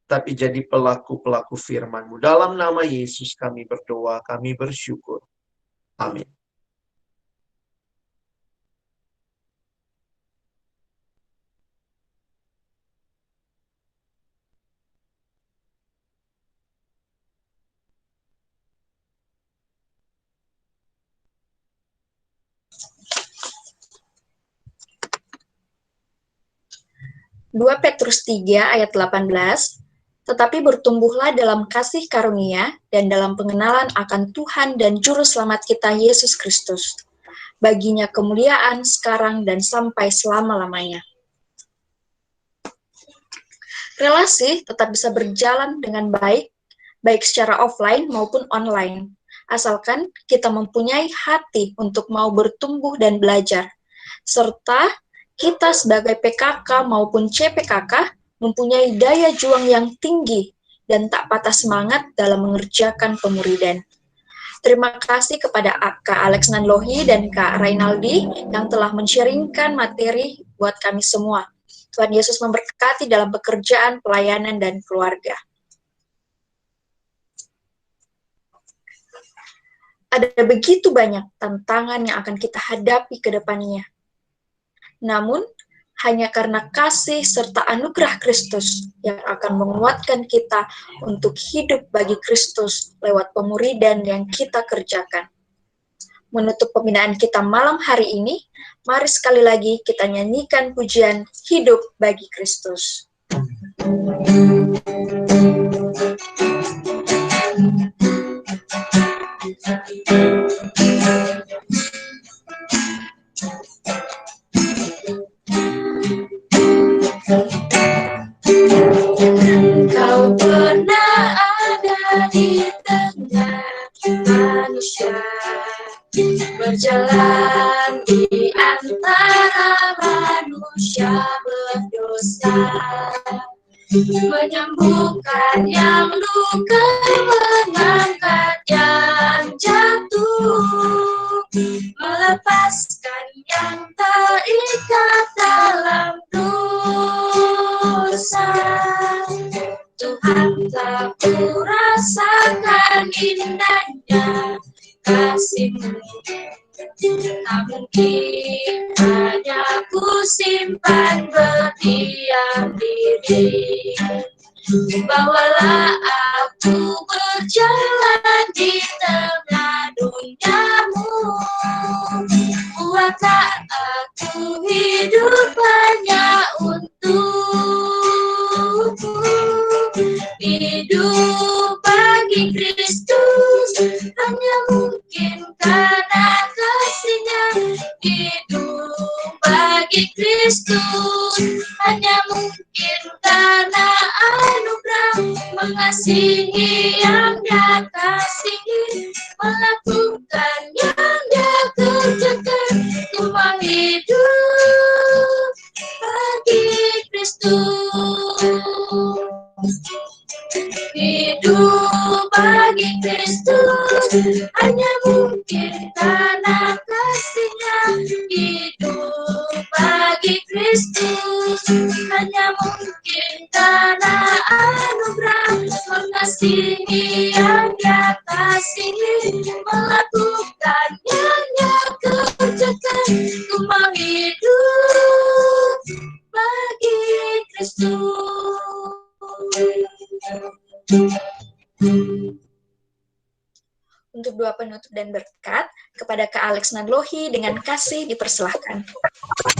tapi jadi pelaku-pelaku firman-Mu. Dalam nama Yesus kami berdoa, kami bersyukur. Amin. Dua Petrus 3 ayat 18, tetapi bertumbuhlah dalam kasih karunia dan dalam pengenalan akan Tuhan dan Juru Selamat kita Yesus Kristus. Baginya kemuliaan sekarang dan sampai selama-lamanya. Relasi tetap bisa berjalan dengan baik, baik secara offline maupun online, asalkan kita mempunyai hati untuk mau bertumbuh dan belajar, serta kita sebagai PKK maupun CPKK mempunyai daya juang yang tinggi dan tak patah semangat dalam mengerjakan pemuridan. Terima kasih kepada Kak Alex Nanlohi dan Kak Rainaldi yang telah men-sharingkan materi buat kami semua. Tuhan Yesus memberkati dalam pekerjaan, pelayanan, dan keluarga. Ada begitu banyak tantangan yang akan kita hadapi ke depannya. Namun, hanya karena kasih serta anugerah Kristus yang akan menguatkan kita untuk hidup bagi Kristus lewat pemuridan yang kita kerjakan. Menutup pembinaan kita malam hari ini, mari sekali lagi kita nyanyikan pujian Hidup bagi Kristus. Kau pernah ada di tengah manusia, berjalan di antara manusia berdosa, menyembuhkan yang luka, mengangkat yang jatuh, melepaskan yang terikat dalam dosa. Tuhan telah kurasakan indahnya kasih-Mu, tak mungkin hanya ku simpan berdiam diri. Bawalah aku berjalan di tengah duniamu, buatlah aku hidup hanya untukmu. Hidup bagi Kristus hanya mungkin karena kasih-Nya. Hidup bagi Kristus hanya mungkin karena anugerah, mengasihi yang Dia kasihi, melakukan yang Dia kerjakan. Ku mau hidup bagi Kristus. Hidup bagi Kristus hanya mungkin karena kasih-Nya. Hidup bagi Kristus hanya mungkin karena anugerah, mengasihi yang Dia kasihi, melakukan yang Dia kerjakan. Ku mau hidup bagi Kristus. Untuk doa penutup dan berkat kepada Kak Alex Nanlohi dengan kasih dipersilahkan.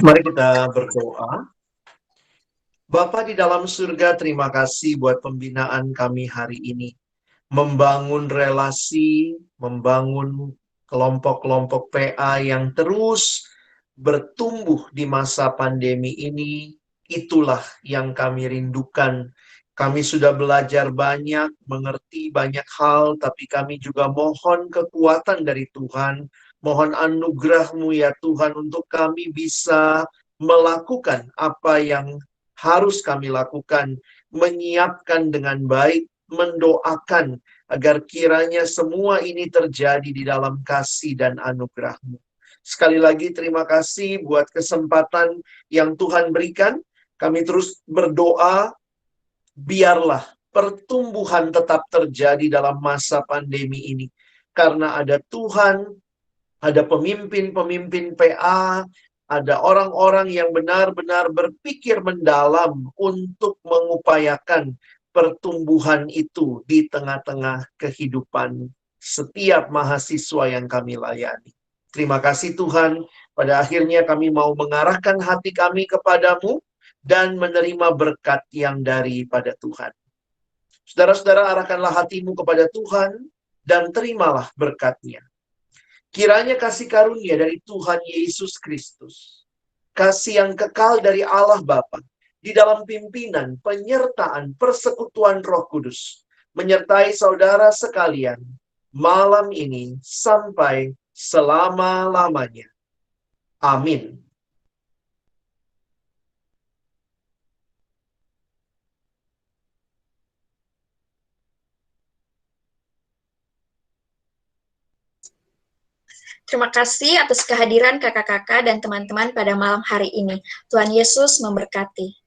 Mari kita berdoa. Bapa di dalam surga, terima kasih buat pembinaan kami hari ini. Membangun relasi, membangun kelompok-kelompok PA yang terus bertumbuh di masa pandemi ini. Itulah yang kami rindukan. Kami sudah belajar banyak, mengerti banyak hal, tapi kami juga mohon kekuatan dari Tuhan. Mohon anugerah-Mu ya Tuhan untuk kami bisa melakukan apa yang harus kami lakukan, menyiapkan dengan baik, mendoakan agar kiranya semua ini terjadi di dalam kasih dan anugerah-Mu. Sekali lagi terima kasih buat kesempatan yang Tuhan berikan. Kami terus berdoa, biarlah pertumbuhan tetap terjadi dalam masa pandemi ini. Karena ada Tuhan, ada pemimpin-pemimpin PA, ada orang-orang yang benar-benar berpikir mendalam untuk mengupayakan pertumbuhan itu di tengah-tengah kehidupan setiap mahasiswa yang kami layani. Terima kasih Tuhan, pada akhirnya kami mau mengarahkan hati kami kepadamu dan menerima berkat yang daripada Tuhan. Saudara-saudara, arahkanlah hatimu kepada Tuhan dan terimalah berkat-Nya. Kiranya kasih karunia dari Tuhan Yesus Kristus, kasih yang kekal dari Allah Bapa, di dalam pimpinan, penyertaan, persekutuan Roh Kudus, menyertai saudara sekalian malam ini sampai selama-lamanya. Amin. Terima kasih atas kehadiran kakak-kakak dan teman-teman pada malam hari ini. Tuhan Yesus memberkati.